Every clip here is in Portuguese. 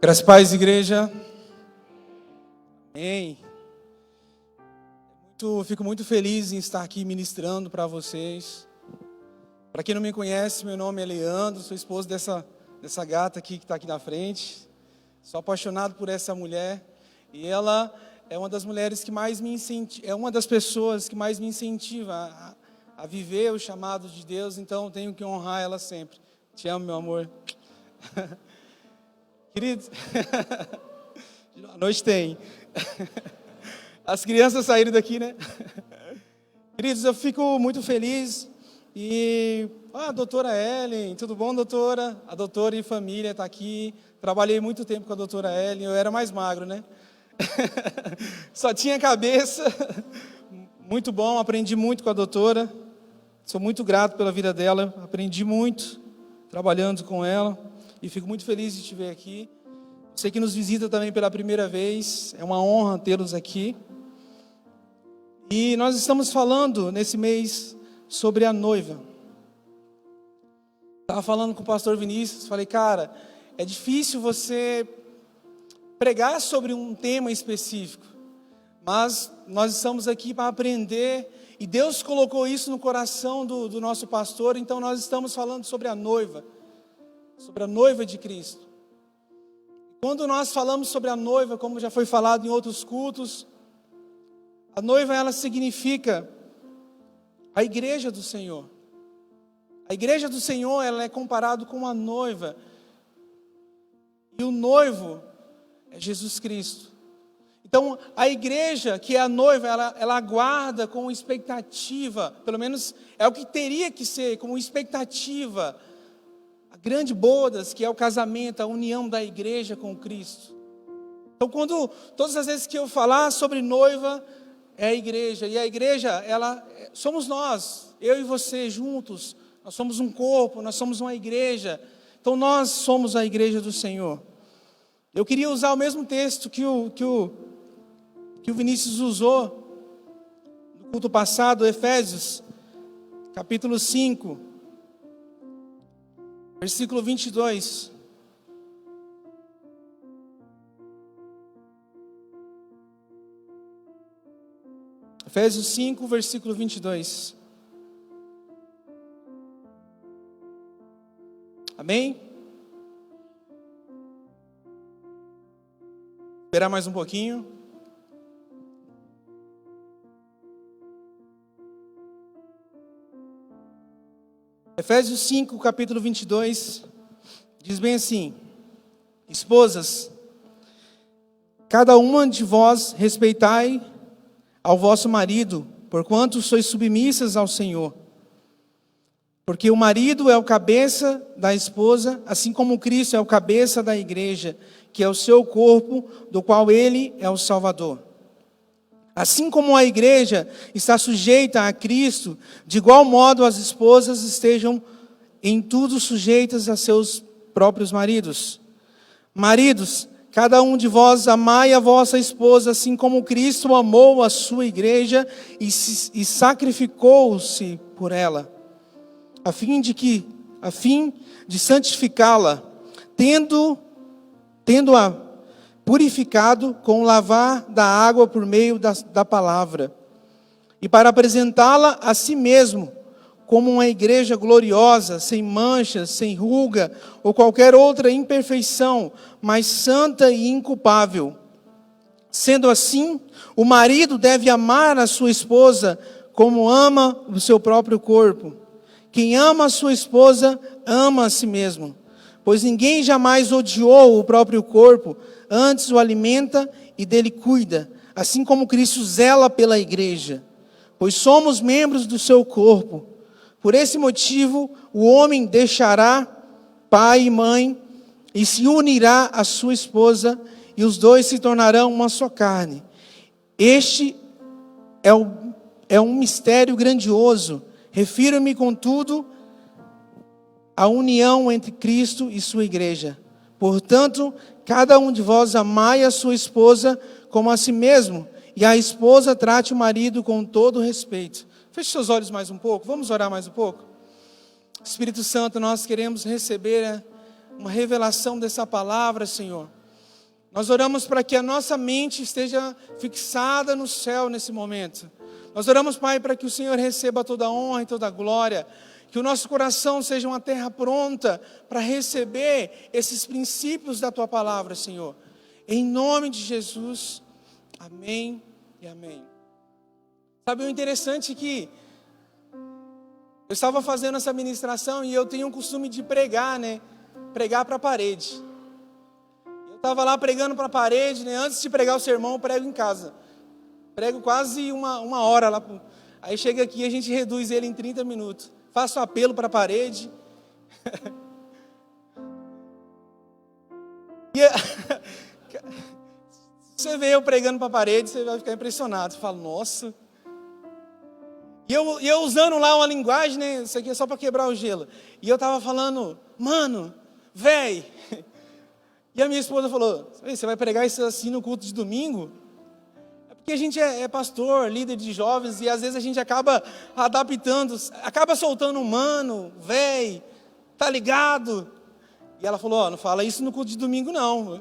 Graças e paz, igreja. Amém. Fico muito feliz em estar aqui ministrando para vocês. Para quem não me conhece, meu nome é Leandro, sou esposo dessa gata aqui que está aqui na frente. Sou apaixonado por essa mulher e ela é uma das mulheres que mais me incentiva, é uma das pessoas que mais me incentiva a viver o chamado de Deus, então tenho que honrar ela sempre. Te amo, meu amor. Queridos, à noite tem. As crianças saíram daqui, né? Queridos, eu fico muito feliz. E a doutora Ellen, tudo bom, doutora? A doutora e família está aqui. Trabalhei muito tempo com a doutora Ellen, eu era mais magro, né? Só tinha cabeça. Muito bom, aprendi muito com a doutora. Sou muito grato pela vida dela, aprendi muito trabalhando com ela. E fico muito feliz de te ver aqui. Você que nos visita também pela primeira vez, é uma honra tê-los aqui. E nós estamos falando nesse mês sobre a noiva. Estava falando com o pastor Vinícius, falei, cara, é difícil você pregar sobre um tema específico, mas nós estamos aqui para aprender, e Deus colocou isso no coração do nosso pastor, então nós estamos falando sobre a noiva de Cristo. Quando nós falamos sobre a noiva, como já foi falado em outros cultos, a noiva ela significa a igreja do Senhor. A igreja do Senhor ela é comparado com a noiva. E o noivo é Jesus Cristo. Então, a igreja, que é a noiva, ela aguarda com expectativa, pelo menos é o que teria que ser, com expectativa, a grande bodas, que é o casamento, a união da igreja com Cristo. Então, todas as vezes que eu falar sobre noiva, é a igreja. E a igreja, somos nós, eu e você juntos. Nós somos um corpo, nós somos uma igreja. Então, nós somos a igreja do Senhor. Eu queria usar o mesmo texto que o Vinícius usou no culto passado, Efésios, capítulo 5. Versículo 22. Efésios 5, versículo 22. Amém? Esperar mais um pouquinho. Efésios 5, capítulo 22, diz bem assim: esposas, cada uma de vós respeitai ao vosso marido, porquanto sois submissas ao Senhor. Porque o marido é o cabeça da esposa, assim como Cristo é o cabeça da igreja, que é o seu corpo, do qual ele é o Salvador. Assim como a igreja está sujeita a Cristo, de igual modo as esposas estejam em tudo sujeitas a seus próprios maridos. Maridos, cada um de vós amai a vossa esposa, assim como Cristo amou a sua igreja e sacrificou-se por ela, a fim de santificá-la, tendo-a purificado com o lavar da água por meio da palavra, e para apresentá-la a si mesmo, como uma igreja gloriosa, sem manchas, sem ruga, ou qualquer outra imperfeição, mas santa e inculpável. Sendo assim, o marido deve amar a sua esposa como ama o seu próprio corpo. Quem ama a sua esposa, ama a si mesmo. Pois ninguém jamais odiou o próprio corpo, antes o alimenta e dele cuida, assim como Cristo zela pela igreja. Pois somos membros do seu corpo. Por esse motivo, o homem deixará pai e mãe e se unirá à sua esposa, e os dois se tornarão uma só carne. Este é um mistério grandioso. Refiro-me, contudo, à união entre Cristo e sua igreja. Portanto, cada um de vós amai a sua esposa como a si mesmo, e a esposa trate o marido com todo respeito. Feche seus olhos mais um pouco, vamos orar mais um pouco. Espírito Santo, nós queremos receber uma revelação dessa palavra, Senhor. Nós oramos para que a nossa mente esteja fixada no céu nesse momento. Nós oramos, Pai, para que o Senhor receba toda a honra e toda a glória. Que o nosso coração seja uma terra pronta para receber esses princípios da Tua palavra, Senhor. Em nome de Jesus, amém e amém. Sabe o interessante é que eu estava fazendo essa ministração e eu tenho o costume de pregar, né? Pregar para a parede. Eu estava lá pregando para a parede, né? Antes de pregar o sermão, eu prego em casa. Prego quase uma hora lá. Aí chega aqui e a gente reduz ele em 30 minutos. Faço apelo para a parede. Você vê eu pregando para a parede, você vai ficar impressionado. Você fala, nossa. E eu usando lá uma linguagem, né? Isso aqui é só para quebrar o gelo. E eu estava falando, mano, véi. E a minha esposa falou, você vai pregar isso assim no culto de domingo? É porque a gente é pastor, líder de jovens, e às vezes a gente acaba adaptando, acaba soltando um mano, véi, tá ligado? E ela falou, não fala isso no culto de domingo não.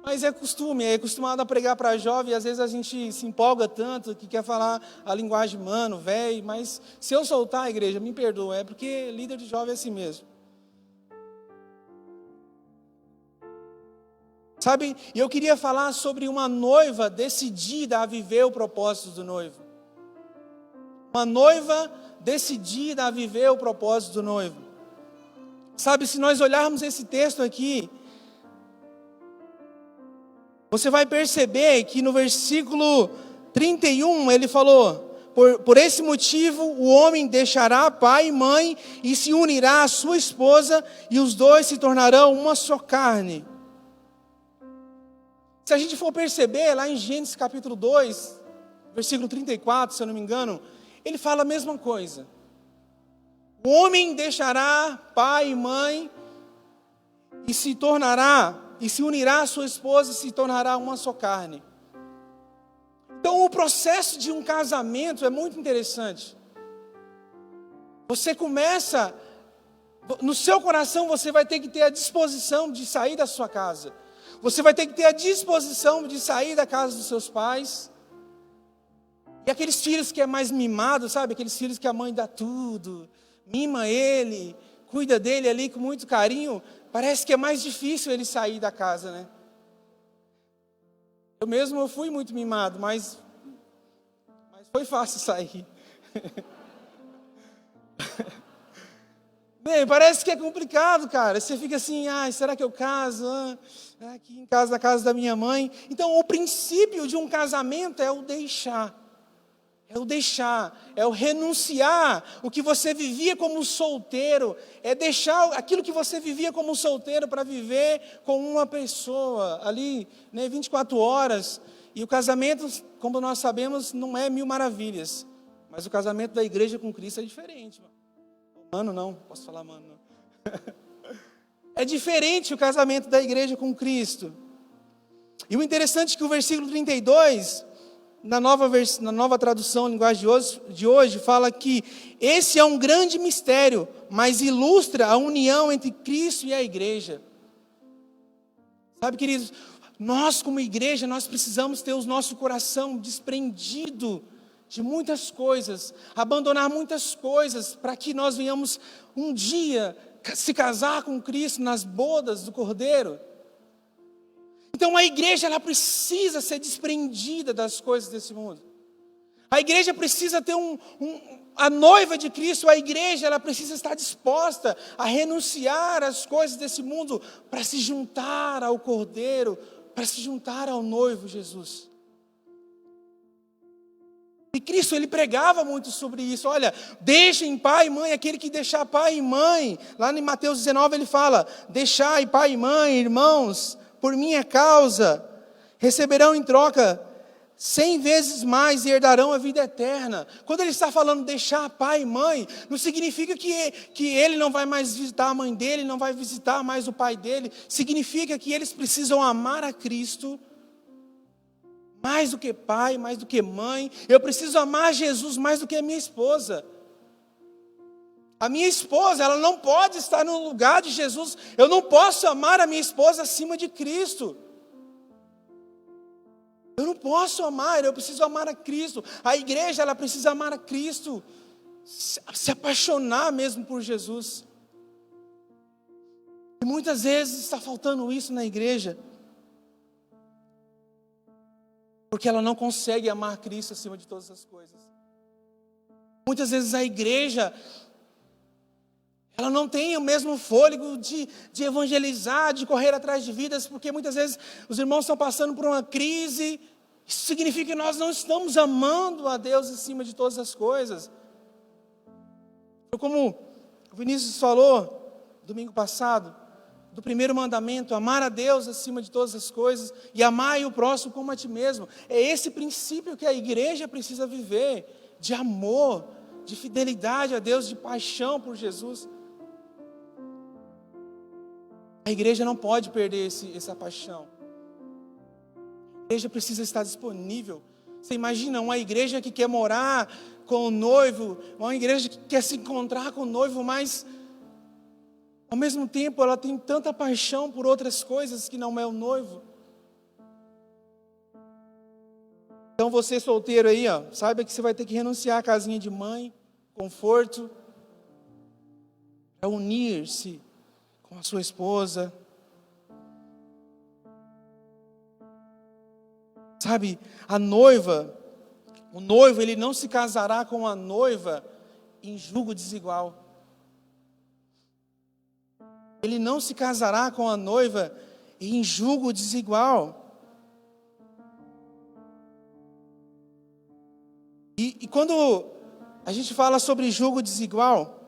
Mas é costume, é acostumado a pregar para jovem, e às vezes a gente se empolga tanto que quer falar a linguagem mano, velho, mas se eu soltar a igreja, me perdoa, é porque líder de jovem é assim mesmo. Sabe, eu queria falar sobre uma noiva decidida a viver o propósito do noivo. Uma noiva decidida a viver o propósito do noivo. Sabe, se nós olharmos esse texto aqui, você vai perceber que no versículo 31 ele falou, por esse motivo o homem deixará pai e mãe e se unirá à sua esposa e os dois se tornarão uma só carne. Se a gente for perceber lá em Gênesis capítulo 2, versículo 34, se eu não me engano, ele fala a mesma coisa. O homem deixará pai e mãe e se unirá à sua esposa e se tornará uma só carne. Então o processo de um casamento é muito interessante. Você começa, no seu coração você vai ter que ter a disposição de sair da sua casa. Você vai ter que ter a disposição de sair da casa dos seus pais. E aqueles filhos que é mais mimado, sabe? Aqueles filhos que a mãe dá tudo, mima ele, cuida dele ali com muito carinho. Parece que é mais difícil ele sair da casa, né? Eu fui muito mimado, mas foi fácil sair. Bem, parece que é complicado, cara. Você fica assim, será que eu caso? Aqui em casa, na casa da minha mãe. Então, o princípio de um casamento é o deixar. É o renunciar o que você vivia como solteiro, é deixar aquilo que você vivia como solteiro para viver com uma pessoa ali, né, 24 horas. E o casamento, como nós sabemos, não é mil maravilhas, mas o casamento da igreja com Cristo é diferente. Mano, não, posso falar mano, não. É diferente o casamento da igreja com Cristo. E o interessante é que o versículo 32... Na nova tradução, linguagem de hoje, fala que esse é um grande mistério, mas ilustra a união entre Cristo e a igreja. Sabe, queridos, nós como igreja, nós precisamos ter o nosso coração desprendido de muitas coisas, abandonar muitas coisas, para que nós venhamos um dia se casar com Cristo nas bodas do Cordeiro. Então a igreja ela precisa ser desprendida das coisas desse mundo. A igreja precisa ter a noiva de Cristo, a igreja ela precisa estar disposta a renunciar às coisas desse mundo para se juntar ao Cordeiro, para se juntar ao noivo Jesus. E Cristo ele pregava muito sobre isso. Olha, deixem pai e mãe, aquele que deixar pai e mãe. Lá em Mateus 19 ele fala, deixai pai e mãe, irmãos, por minha causa, receberão em troca 100 vezes mais e herdarão a vida eterna. Quando ele está falando deixar pai e mãe, não significa que ele não vai mais visitar a mãe dele, não vai visitar mais o pai dele. Significa que eles precisam amar a Cristo mais do que pai, mais do que mãe. Eu preciso amar Jesus mais do que a minha esposa. A minha esposa, ela não pode estar no lugar de Jesus. Eu não posso amar a minha esposa acima de Cristo. Eu não posso amar, eu preciso amar a Cristo. A igreja, ela precisa amar a Cristo. Se apaixonar mesmo por Jesus. E muitas vezes está faltando isso na igreja. Porque ela não consegue amar Cristo acima de todas as coisas. Muitas vezes a igreja, ela não tem o mesmo fôlego de evangelizar, de correr atrás de vidas, porque muitas vezes os irmãos estão passando por uma crise. Isso significa que nós não estamos amando a Deus acima de todas as coisas. Como o Vinícius falou domingo passado, do primeiro mandamento, amar a Deus acima de todas as coisas e amar o próximo como a ti mesmo. É esse princípio que a igreja precisa viver, de amor, de fidelidade a Deus, de paixão por Jesus. A igreja não pode perder essa paixão. A igreja precisa estar disponível. Você imagina uma igreja que quer morar com o noivo, uma igreja que quer se encontrar com o noivo, mas ao mesmo tempo ela tem tanta paixão por outras coisas que não é o noivo. Então você solteiro aí, saiba que você vai ter que renunciar à casinha de mãe, conforto, para unir-se com a sua esposa. Sabe, a noiva, o noivo, ele não se casará com a noiva em julgo desigual. Ele não se casará com a noiva em julgo desigual. E quando a gente fala sobre julgo desigual,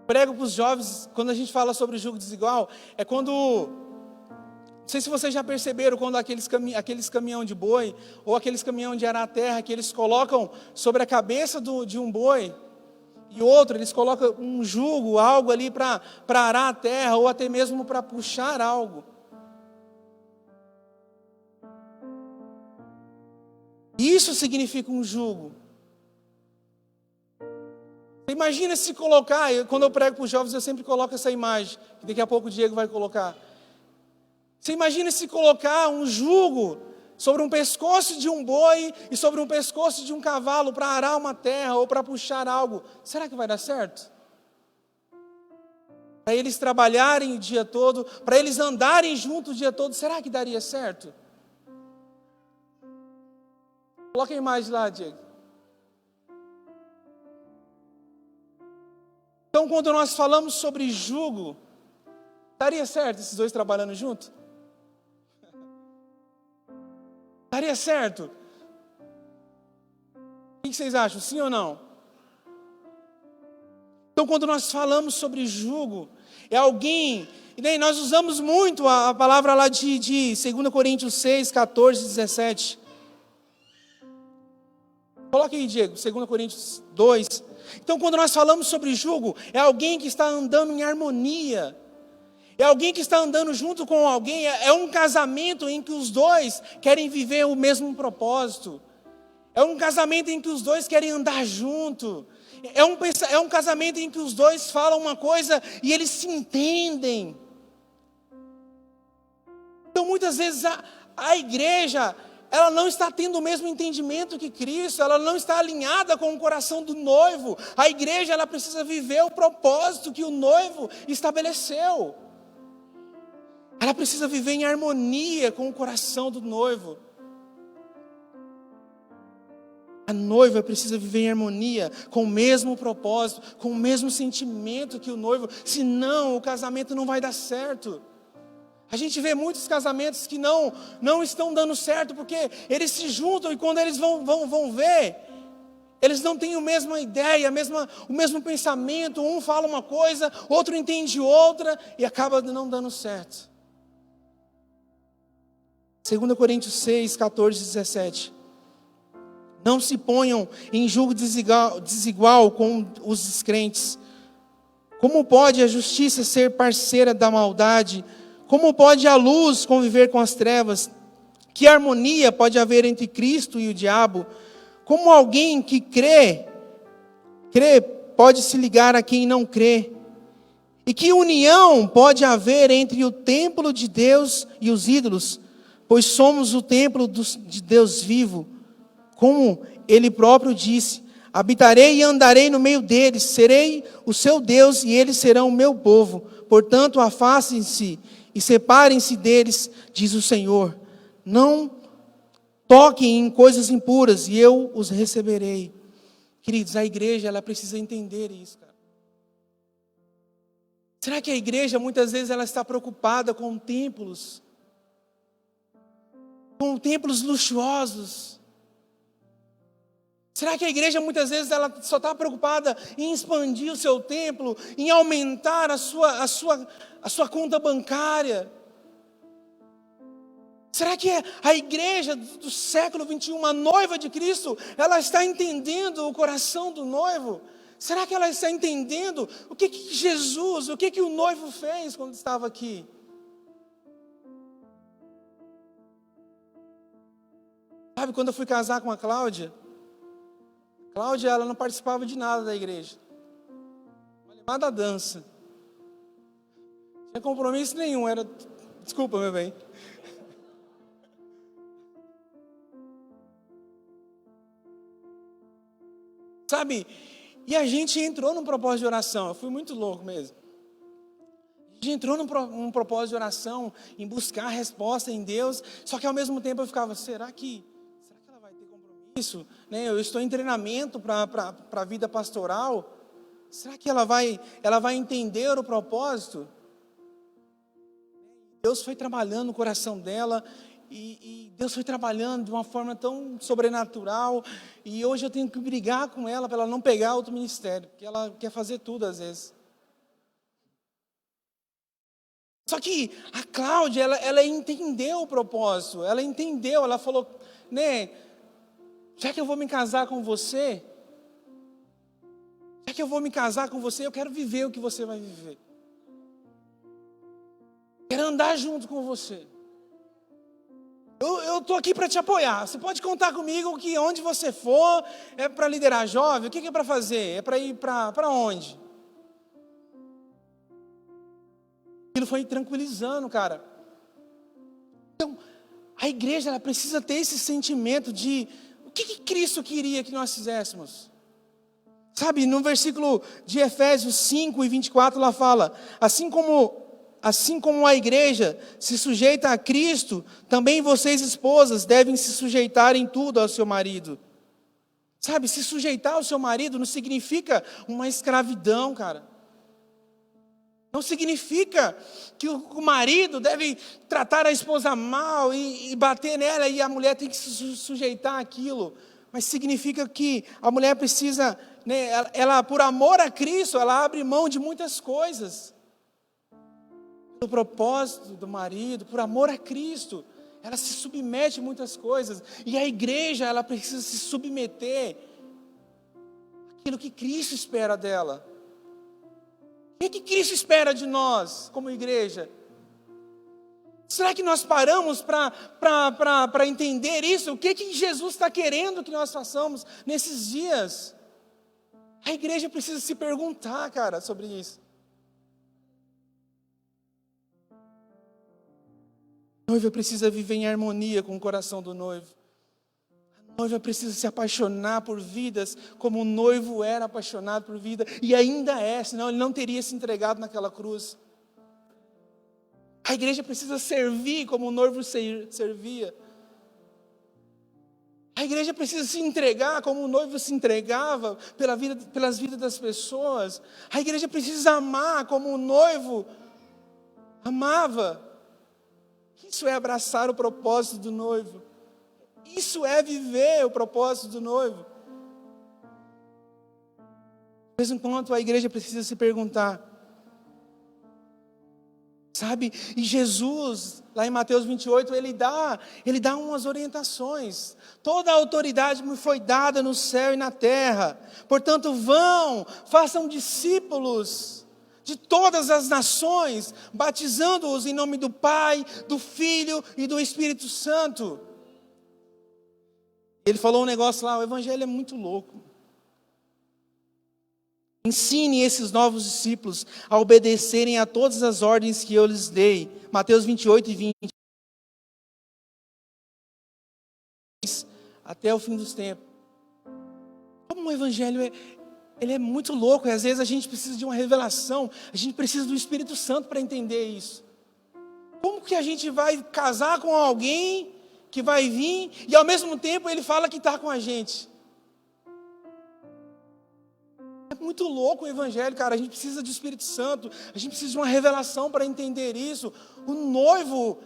prego para os jovens, quando a gente fala sobre julgo desigual, é quando, não sei se vocês já perceberam, quando aqueles caminhão de boi, ou aqueles caminhão de arar terra, que eles colocam sobre a cabeça de um boi, e outro, eles colocam um jugo, algo ali para arar a terra, ou até mesmo para puxar algo. Isso significa um jugo. Imagina se colocar, quando eu prego para os jovens, eu sempre coloco essa imagem, que daqui a pouco o Diego vai colocar. Você imagina se colocar um jugo sobre um pescoço de um boi e sobre um pescoço de um cavalo para arar uma terra ou para puxar algo. Será que vai dar certo? Para eles trabalharem o dia todo, para eles andarem juntos o dia todo, será que daria certo? Coloca a imagem lá, Diego. Então, quando nós falamos sobre jugo, daria certo esses dois trabalhando juntos? Daria certo? O que vocês acham? Sim ou não? Então, quando nós falamos sobre jugo, é alguém... E daí nós usamos muito a palavra lá de 2 Coríntios 6, 14, 17. Coloca aí, Diego, 2 Coríntios 2. Então, quando nós falamos sobre jugo, é alguém que está andando em harmonia. É alguém que está andando junto com alguém. É um casamento em que os dois querem viver o mesmo propósito. É um casamento em que os dois querem andar junto. É um casamento em que os dois falam uma coisa e eles se entendem. Então, muitas vezes, a igreja... ela não está tendo o mesmo entendimento que Cristo, ela não está alinhada com o coração do noivo. A igreja, ela precisa viver o propósito que o noivo estabeleceu. Ela precisa viver em harmonia com o coração do noivo. A noiva precisa viver em harmonia, com o mesmo propósito, com o mesmo sentimento que o noivo, senão o casamento não vai dar certo. A gente vê muitos casamentos que não estão dando certo, porque eles se juntam e quando eles vão ver, eles não têm a mesma ideia, o mesmo pensamento, um fala uma coisa, outro entende outra e acaba não dando certo. 2 Coríntios 6, 14 e 17. Não se ponham em julgo desigual com os descrentes. Como pode a justiça ser parceira da maldade? Como pode a luz conviver com as trevas? Que harmonia pode haver entre Cristo e o diabo? Como alguém que crê crê pode se ligar a quem não crê? E que união pode haver entre o templo de Deus e os ídolos? Pois somos o templo de Deus vivo. Como Ele próprio disse: habitarei e andarei no meio deles, serei o seu Deus e eles serão o meu povo. Portanto, afastem-se e separem-se deles, diz o Senhor. Não toquem em coisas impuras e eu os receberei. Queridos, a igreja, ela precisa entender isso, cara. Será que a igreja, muitas vezes, ela está preocupada com templos luxuosos? Será que a igreja, muitas vezes, ela só está preocupada em expandir o seu templo, em aumentar a sua conta bancária? Será que a igreja do século 21, a noiva de Cristo, ela está entendendo o coração do noivo? Será que ela está entendendo o que Jesus, o que o noivo fez quando estava aqui? Sabe, quando eu fui casar com a Cláudia, ela não participava de nada da igreja. Mas da dança. Não tinha compromisso nenhum, era... Desculpa, meu bem. Sabe, e a gente entrou num propósito de oração. Eu fui muito louco mesmo. A gente entrou num propósito de oração, em buscar a resposta em Deus. Só que ao mesmo tempo eu ficava, será que ela vai ter compromisso? Né? Eu estou em treinamento para a vida pastoral. Será que ela vai entender o propósito? Deus foi trabalhando no coração dela. E Deus foi trabalhando de uma forma tão sobrenatural. E hoje eu tenho que brigar com ela para ela não pegar outro ministério. Porque ela quer fazer tudo às vezes. Só que a Cláudia, ela entendeu o propósito. Ela entendeu, ela falou, né? Já que eu vou me casar com você, eu quero viver o que você vai viver. Quero andar junto com você. Eu estou aqui para te apoiar. Você pode contar comigo que onde você for, é para liderar jovem, o que é para fazer? É para ir para onde? Aquilo foi tranquilizando, cara. Então, a igreja, ela precisa ter esse sentimento de o que Cristo queria que nós fizéssemos. Sabe, no versículo de Efésios 5:24, lá fala, assim como a igreja se sujeita a Cristo, também vocês, esposas, devem se sujeitar em tudo ao seu marido. Sabe, se sujeitar ao seu marido não significa uma escravidão, cara. Não significa que o marido deve tratar a esposa mal e bater nela e a mulher tem que se sujeitar àquilo. Mas significa que a mulher precisa, né, ela por amor a Cristo, ela abre mão de muitas coisas. Do propósito do marido, por amor a Cristo, ela se submete a muitas coisas. E a igreja, ela precisa se submeter àquilo que Cristo espera dela. O que Cristo espera de nós, como igreja? Será que nós paramos para entender isso? O que Jesus está querendo que nós façamos nesses dias? A igreja precisa se perguntar, cara, sobre isso. A noiva precisa viver em harmonia com o coração do noivo. A noiva precisa se apaixonar por vidas como o noivo era apaixonado por vida. E ainda é, senão ele não teria se entregado naquela cruz. A igreja precisa servir como o noivo servia. A igreja precisa se entregar como o noivo se entregava pelas vidas das pessoas. A igreja precisa amar como o noivo amava. Isso é abraçar o propósito do noivo. Isso é viver o propósito do noivo. De vez em quando a igreja precisa se perguntar. Sabe? E Jesus, lá em Mateus 28, ele dá umas orientações. Toda a autoridade me foi dada no céu e na terra. Portanto, vão, façam discípulos de todas as nações, batizando-os em nome do Pai, do Filho e do Espírito Santo. Ele falou um negócio lá, o evangelho é muito louco. Ensine esses novos discípulos a obedecerem a todas as ordens que eu lhes dei. Mateus 28:20. Até o fim dos tempos. Como o evangelho ele é muito louco, e às vezes a gente precisa de uma revelação, a gente precisa do Espírito Santo para entender isso. Como que a gente vai casar com alguém que vai vir e ao mesmo tempo ele fala que está com a gente? É muito louco o evangelho, cara. A gente precisa do Espírito Santo, a gente precisa de uma revelação para entender isso. O noivo,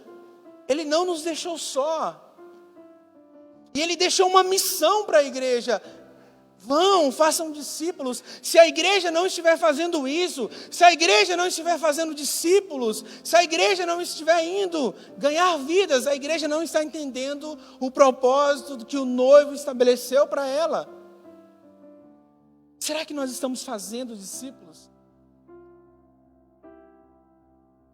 ele não nos deixou só. E ele deixou uma missão para a igreja. Vão, façam discípulos. Se a igreja não estiver fazendo isso, se a igreja não estiver fazendo discípulos, se a igreja não estiver indo ganhar vidas, a igreja não está entendendo o propósito que o noivo estabeleceu para ela. Será que nós estamos fazendo discípulos?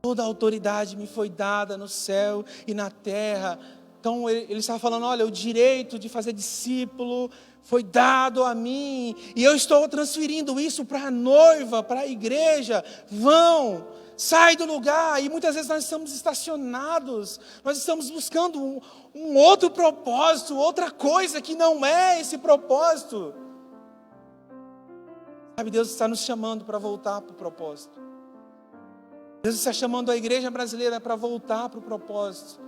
Toda a autoridade me foi dada no céu e na terra. Então ele estava falando, olha, o direito de fazer discípulo foi dado a mim, e eu estou transferindo isso para a noiva, para a igreja. Vão, sai do lugar. E muitas vezes nós estamos estacionados, nós estamos buscando um outro propósito, outra coisa que não é esse propósito. Sabe, Deus está nos chamando para voltar para o propósito. Deus está chamando a igreja brasileira para voltar para o propósito,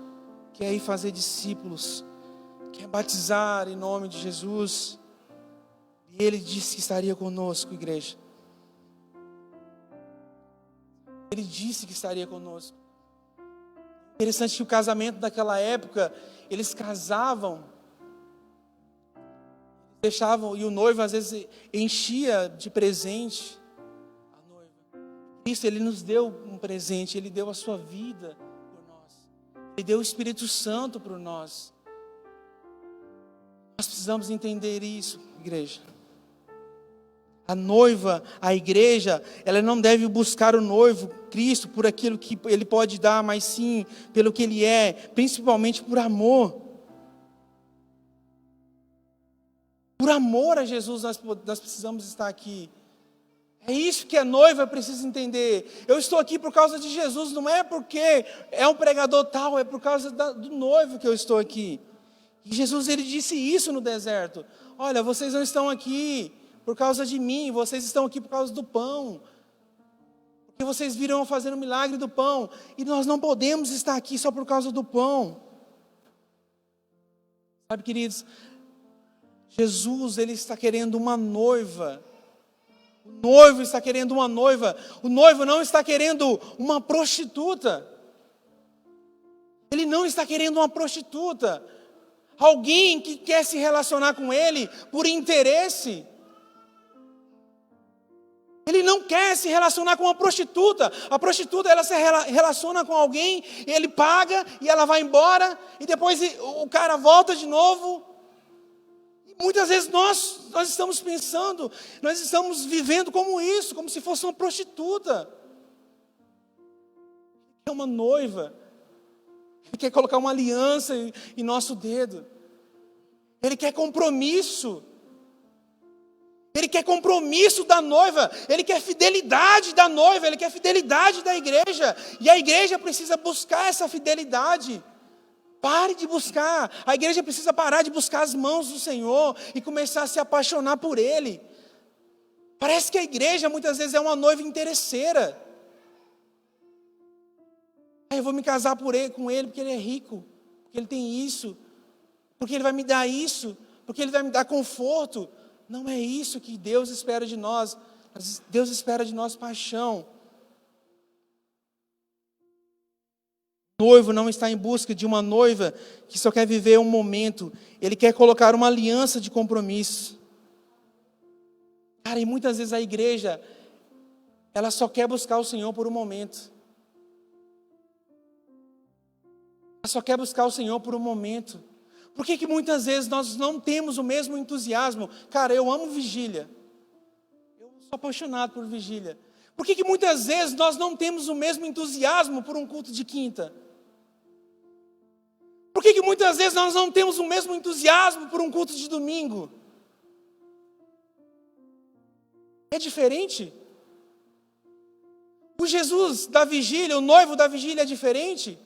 que é ir fazer discípulos, que é batizar em nome de Jesus. E Ele disse que estaria conosco, igreja. Ele disse que estaria conosco. Interessante que o casamento daquela época, eles casavam, deixavam, e o noivo às vezes enchia de presente a noiva. Cristo, Ele nos deu um presente, Ele deu a sua vida por nós. Ele deu o Espírito Santo por nós. Nós precisamos entender isso, igreja. A noiva, a igreja, ela não deve buscar o noivo, Cristo, por aquilo que Ele pode dar, mas sim pelo que Ele é, principalmente por amor. Por amor a Jesus nós precisamos estar aqui. É isso que a noiva precisa entender. Eu estou aqui por causa de Jesus, não é porque é um pregador tal, é por causa do noivo que eu estou aqui. E Jesus, Ele disse isso no deserto. Olha, vocês não estão aqui por causa de mim, vocês estão aqui por causa do pão. Porque vocês viram eu fazer o milagre do pão. E nós não podemos estar aqui só por causa do pão. Sabe, queridos, Jesus, Ele está querendo uma noiva. O noivo está querendo uma noiva. O noivo não está querendo uma prostituta. Ele não está querendo uma prostituta. Alguém que quer se relacionar com Ele por interesse. Ele não quer se relacionar com uma prostituta. A prostituta, ela se relaciona com alguém, ele paga e ela vai embora, e depois o cara volta de novo. E muitas vezes nós estamos pensando, nós estamos vivendo como isso, como se fosse uma prostituta. É uma noiva. Ele quer colocar uma aliança em nosso dedo. Ele quer compromisso. Ele quer compromisso da noiva. Ele quer fidelidade da noiva. Ele quer fidelidade da igreja. E a igreja precisa buscar essa fidelidade. Pare de buscar. A igreja precisa parar de buscar as mãos do Senhor e começar a se apaixonar por Ele. Parece que a igreja muitas vezes é uma noiva interesseira. Eu vou me casar com ele porque ele é rico, porque ele tem isso, porque ele vai me dar isso, porque ele vai me dar conforto. Não é isso que Deus espera de nós. Deus espera de nós paixão. O noivo não está em busca de uma noiva que só quer viver um momento. Ele quer colocar uma aliança de compromisso. Cara, e muitas vezes a igreja, ela só quer buscar o Senhor por um momento. Só quer buscar o Senhor por um momento. Por que muitas vezes nós não temos o mesmo entusiasmo? Cara, eu amo vigília. Eu sou apaixonado por vigília. Por que muitas vezes nós não temos o mesmo entusiasmo por um culto de quinta? Por que muitas vezes nós não temos o mesmo entusiasmo por um culto de domingo? é diferente. O Jesus da vigília, o noivo da vigília é diferente.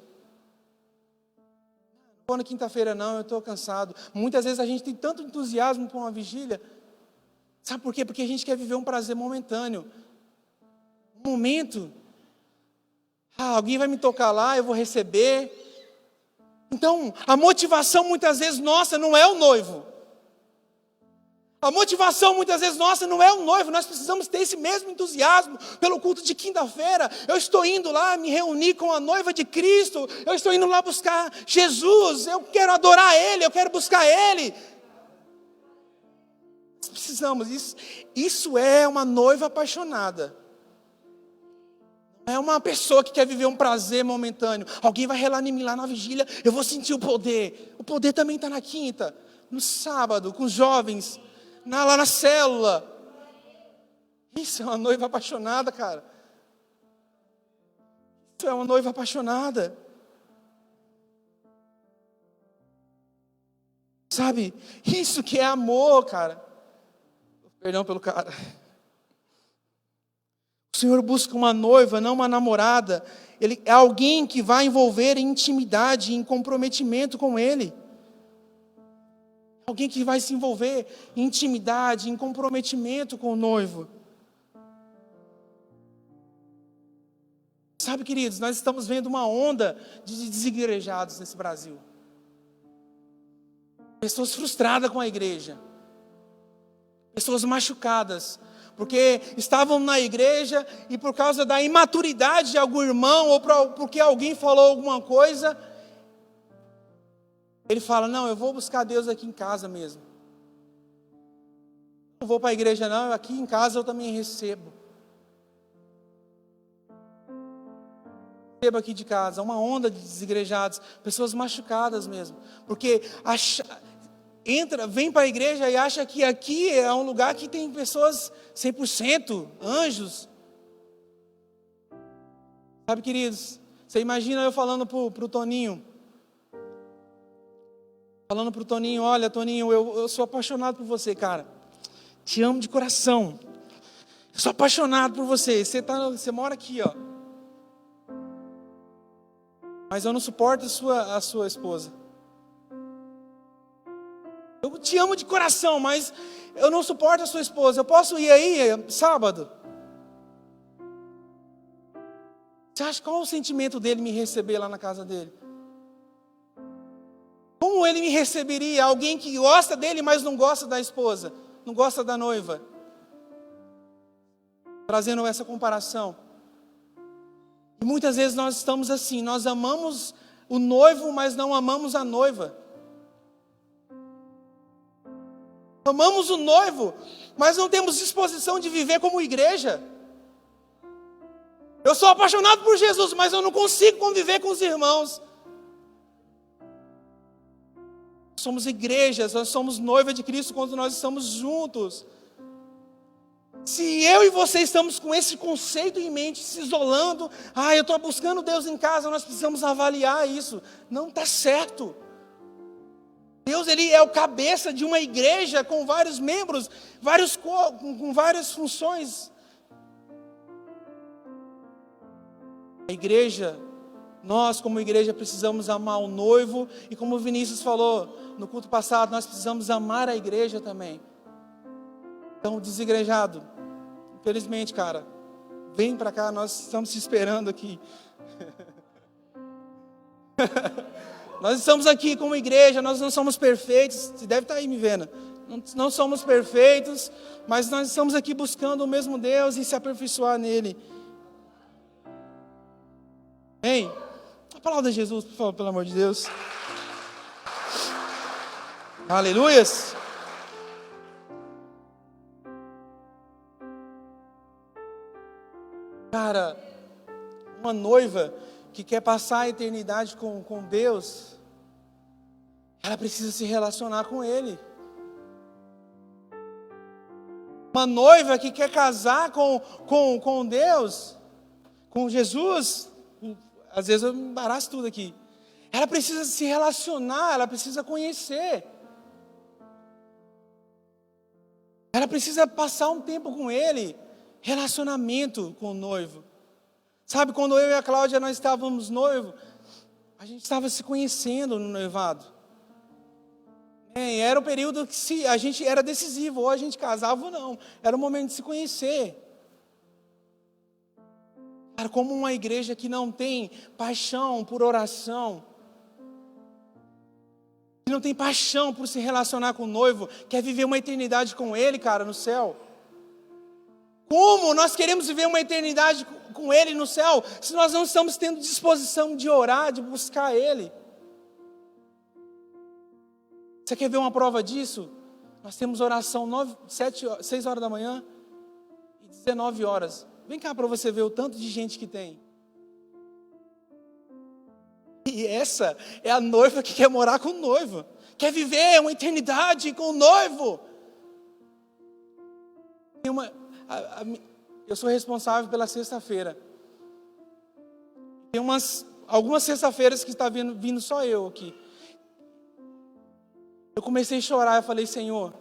Não vou na quinta-feira não, eu estou cansado. Muitas vezes a gente tem tanto entusiasmo para uma vigília. Sabe por quê? Porque a gente quer viver um prazer momentâneo. Um momento. Alguém vai me tocar lá, eu vou receber. Então, a motivação muitas vezes nossa não é o noivo. A motivação muitas vezes nossa não é o noivo. Nós precisamos ter esse mesmo entusiasmo pelo culto de quinta-feira. Eu estou indo lá me reunir com a noiva de Cristo. Eu estou indo lá buscar Jesus. Eu quero adorar Ele, eu quero buscar Ele. Nós precisamos, isso é uma noiva apaixonada. Não é uma pessoa que quer viver um prazer momentâneo. Alguém vai relar em mim lá na vigília, eu vou sentir o poder. O poder também está na quinta, no sábado, com os jovens. Lá na célula. Isso é uma noiva apaixonada, cara. Isso é uma noiva apaixonada. Sabe? Isso que é amor, cara. Perdão pelo cara. O Senhor busca uma noiva, não uma namorada. Ele é alguém que vai envolver em intimidade, em comprometimento com Ele. Alguém que vai se envolver em intimidade, em comprometimento com o noivo. Sabe, queridos, nós estamos vendo uma onda de desigrejados nesse Brasil. Pessoas frustradas com a igreja. Pessoas machucadas. Porque estavam na igreja e por causa da imaturidade de algum irmão, ou porque alguém falou alguma coisa, ele fala, não, eu vou buscar Deus aqui em casa mesmo. Não vou para a igreja não, aqui em casa eu também recebo. Recebo aqui de casa, uma onda de desigrejados, pessoas machucadas mesmo. Porque vem para a igreja e acha que aqui é um lugar que tem pessoas 100%, anjos. Sabe, queridos, você imagina eu falando para o Toninho, olha, Toninho, eu sou apaixonado por você, cara. Te amo de coração. Eu sou apaixonado por você. Você mora aqui, ó. Mas eu não suporto a sua esposa. Eu te amo de coração, mas eu não suporto a sua esposa. Eu posso ir aí sábado? Você acha qual é o sentimento dele me receber lá na casa dele? Como ele me receberia? Alguém que gosta dele, mas não gosta da esposa, não gosta da noiva. Trazendo essa comparação. E muitas vezes nós estamos assim, nós amamos o noivo, mas não amamos a noiva. Amamos o noivo, mas não temos disposição de viver como igreja. Eu sou apaixonado por Jesus, mas eu não consigo conviver com os irmãos. Somos igrejas, nós somos noiva de Cristo quando nós estamos juntos. Se eu e você estamos com esse conceito em mente, se isolando, eu estou buscando Deus em casa, nós precisamos avaliar isso. Não está certo. Deus, Ele é o cabeça de uma igreja com vários membros, com várias funções. A igreja, nós como igreja precisamos amar o noivo, e como o Vinícius falou no culto passado, nós precisamos amar a igreja também. Então, desigrejado, infelizmente, cara, vem pra cá, nós estamos te esperando aqui. Nós estamos aqui como igreja, nós não somos perfeitos, você deve estar aí me vendo. Não somos perfeitos, mas nós estamos aqui buscando o mesmo Deus e se aperfeiçoar nele. Amém? A palavra de Jesus, por favor, pelo amor de Deus. Aleluias. Cara, uma noiva que quer passar a eternidade com Deus, ela precisa se relacionar com Ele. Uma noiva que quer casar com Deus, com Jesus, às vezes eu embaraço tudo aqui. Ela precisa se relacionar, ela precisa conhecer. Ela precisa passar um tempo com ele, relacionamento com o noivo. Sabe, quando eu e a Cláudia nós estávamos noivos, a gente estava se conhecendo no noivado. Era o período que a gente era decisivo, ou a gente casava ou não. Era o momento de se conhecer. Cara, como uma igreja que não tem paixão por oração, que não tem paixão por se relacionar com o noivo, quer viver uma eternidade com ele, cara, no céu. Como nós queremos viver uma eternidade com ele no céu, se nós não estamos tendo disposição de orar, de buscar ele? Você quer ver uma prova disso? Nós temos oração 6 horas da manhã e 19 horas. Vem cá para você ver o tanto de gente que tem. E essa é a noiva que quer morar com o noivo. Quer viver uma eternidade com o noivo. Eu sou responsável pela sexta-feira. Tem algumas sexta-feiras que está vindo só eu aqui. Eu comecei a chorar, eu falei, Senhor,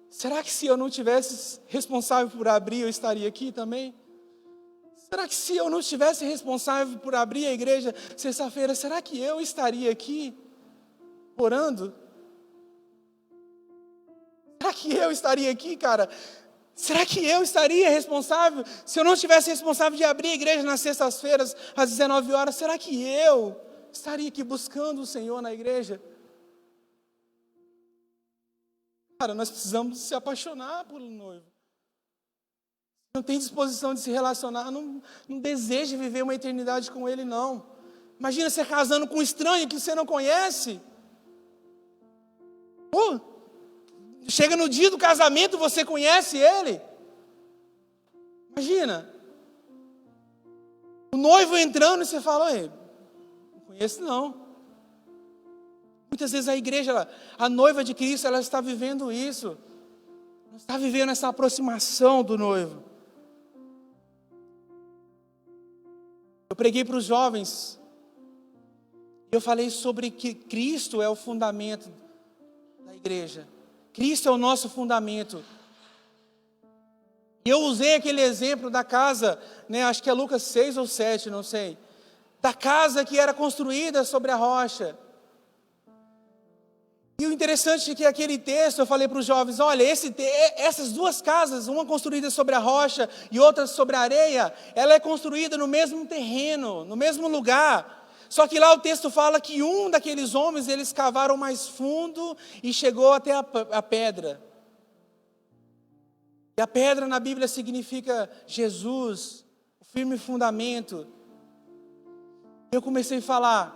será que se eu não tivesse responsável por abrir, eu estaria aqui também? Será que se eu não estivesse responsável por abrir a igreja sexta-feira, será que eu estaria aqui orando? Será que eu estaria aqui, cara? Será que eu estaria responsável? Se eu não estivesse responsável de abrir a igreja nas sextas-feiras, às 19 horas, será que eu estaria aqui buscando o Senhor na igreja? Cara, nós precisamos se apaixonar por um noivo. Não tem disposição de se relacionar, não deseja viver uma eternidade com ele, não. Imagina você casando com um estranho que você não conhece. Pô, chega no dia do casamento, você conhece ele. Imagina. O noivo entrando e você fala, oi, não conheço não. Muitas vezes a igreja, a noiva de Cristo, ela está vivendo isso. Ela está vivendo essa aproximação do noivo. Eu preguei para os jovens. Eu falei sobre que Cristo é o fundamento da igreja. Cristo é o nosso fundamento. E eu usei aquele exemplo da casa, acho que é Lucas 6 ou 7, não sei. Da casa que era construída sobre a rocha. E o interessante é que aquele texto, eu falei para os jovens, olha, essas duas casas, uma construída sobre a rocha e outra sobre a areia, ela é construída no mesmo terreno, no mesmo lugar. Só que lá o texto fala que um daqueles homens, eles cavaram mais fundo e chegou até a pedra. E a pedra na Bíblia significa Jesus, o firme fundamento. Eu comecei a falar,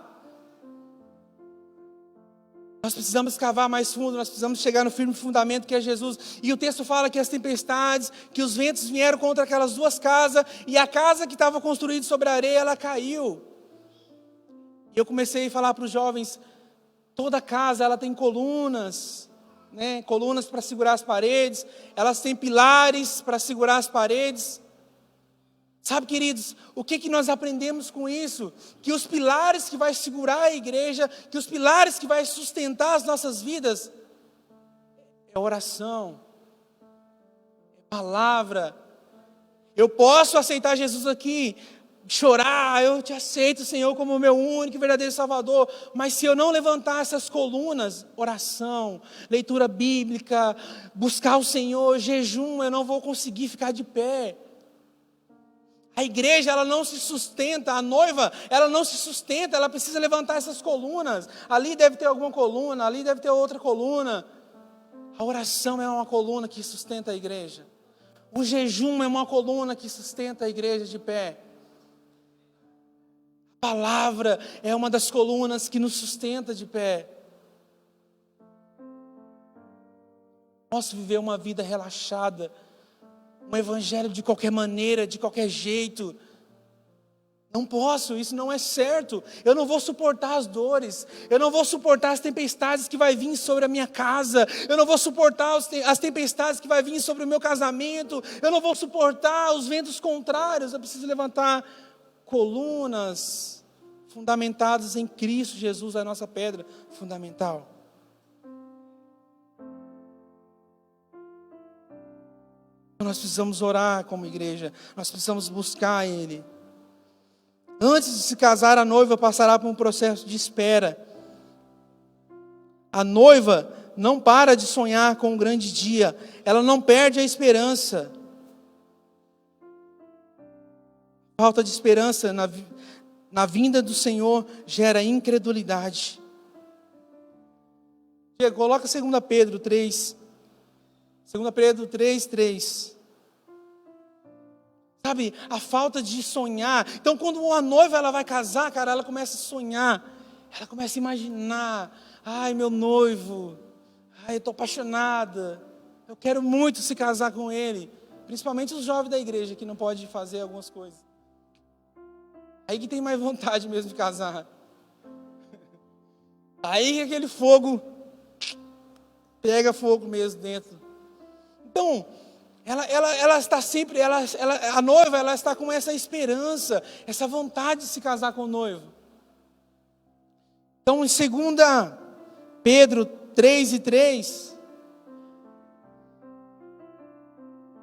nós precisamos cavar mais fundo, nós precisamos chegar no firme fundamento que é Jesus. E o texto fala que as tempestades, que os ventos vieram contra aquelas duas casas, e a casa que estava construída sobre a areia, ela caiu. E eu comecei a falar para os jovens, toda casa ela tem colunas, colunas para segurar as paredes, elas têm pilares para segurar as paredes. Sabe, queridos, o que nós aprendemos com isso? Que os pilares que vai segurar a igreja, que os pilares que vai sustentar as nossas vidas, é oração, é palavra. Eu posso aceitar Jesus aqui, chorar, eu te aceito, Senhor, como meu único e verdadeiro Salvador, mas se eu não levantar essas colunas, oração, leitura bíblica, buscar o Senhor, jejum, eu não vou conseguir ficar de pé. A igreja, ela não se sustenta, a noiva, ela não se sustenta, ela precisa levantar essas colunas. Ali deve ter alguma coluna, ali deve ter outra coluna. A oração é uma coluna que sustenta a igreja. O jejum é uma coluna que sustenta a igreja de pé. A palavra é uma das colunas que nos sustenta de pé. Posso viver uma vida relaxada, um evangelho de qualquer maneira, de qualquer jeito. Não posso, isso não é certo. Eu não vou suportar as dores, eu não vou suportar as tempestades que vai vir sobre a minha casa, eu não vou suportar as tempestades que vai vir sobre o meu casamento, eu não vou suportar os ventos contrários. Eu preciso levantar colunas fundamentadas em Cristo Jesus, a nossa pedra fundamental. nós precisamos orar como igreja, nós precisamos buscar Ele. Antes de se casar, a noiva passará por um processo de espera. A noiva não para de sonhar com um grande dia, ela não perde a esperança. Falta de esperança na vinda do Senhor gera incredulidade. Coloca 2 Pedro 3. 2 Pedro 3:3. Sabe, a falta de sonhar. Então, quando uma noiva ela vai casar, cara, ela começa a sonhar. Ela começa a imaginar. Ai, meu noivo. Ai, eu estou apaixonada. Eu quero muito se casar com ele. Principalmente os jovens da igreja que não podem fazer algumas coisas. Aí que tem mais vontade mesmo de casar. Aí que aquele fogo pega fogo mesmo dentro. Então, ela está sempre, a noiva, ela está com essa esperança, essa vontade de se casar com o noivo. Então, em 2 Pedro 3:3,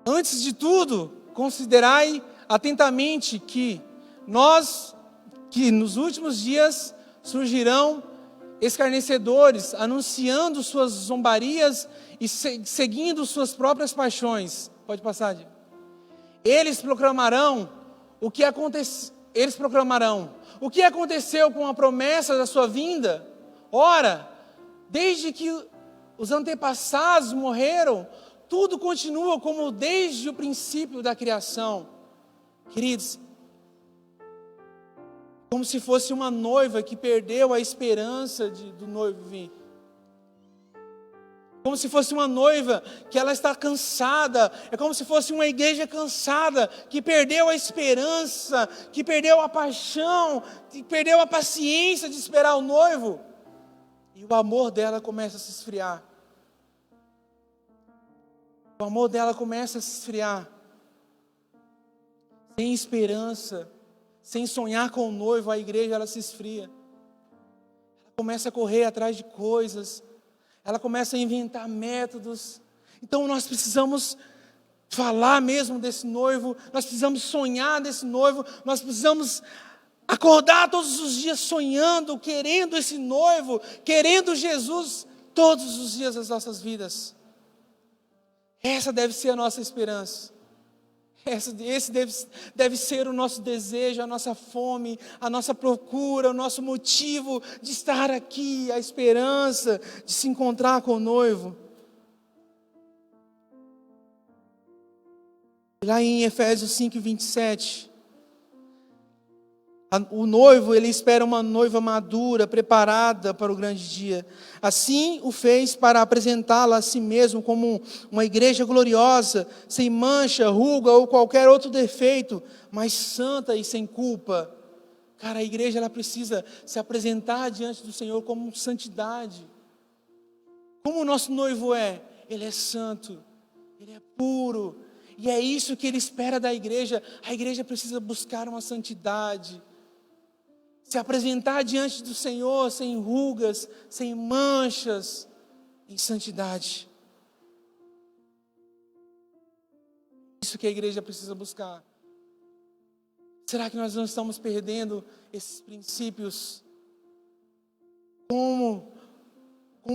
antes de tudo, considerai atentamente que nos últimos dias surgirão escarnecedores, anunciando suas zombarias e seguindo suas próprias paixões. Pode passar, Diego. Eles proclamarão o que aconteceu com a promessa da sua vinda. Ora, desde que os antepassados morreram, tudo continua como desde o princípio da criação. Queridos, como se fosse uma noiva que perdeu a esperança do noivo vir. Como se fosse uma noiva que ela está cansada. É como se fosse uma igreja cansada, que perdeu a esperança, que perdeu a paixão, que perdeu a paciência de esperar o noivo. E o amor dela começa a se esfriar. O amor dela começa a se esfriar. Sem esperança, sem sonhar com o noivo, a igreja ela se esfria. Ela começa a correr atrás de coisas. Ela começa a inventar métodos. Então nós precisamos falar mesmo desse noivo. Nós precisamos sonhar desse noivo. Nós precisamos acordar todos os dias sonhando, querendo esse noivo, querendo Jesus todos os dias das nossas vidas. Essa deve ser a nossa esperança. Esse deve ser o nosso desejo, a nossa fome, a nossa procura, o nosso motivo de estar aqui, a esperança de se encontrar com o noivo. Lá em Efésios 5:27, o noivo, ele espera uma noiva madura, preparada para o grande dia. Assim o fez para apresentá-la a si mesmo como uma igreja gloriosa, sem mancha, ruga ou qualquer outro defeito, mas santa e sem culpa. Cara, a igreja ela precisa se apresentar diante do Senhor como santidade. Como o nosso noivo é? Ele é santo, ele é puro. E é isso que ele espera da igreja. A igreja precisa buscar uma santidade. Se apresentar diante do Senhor sem rugas, sem manchas, em santidade. Isso que a igreja precisa buscar. Será que nós não estamos perdendo esses princípios? Como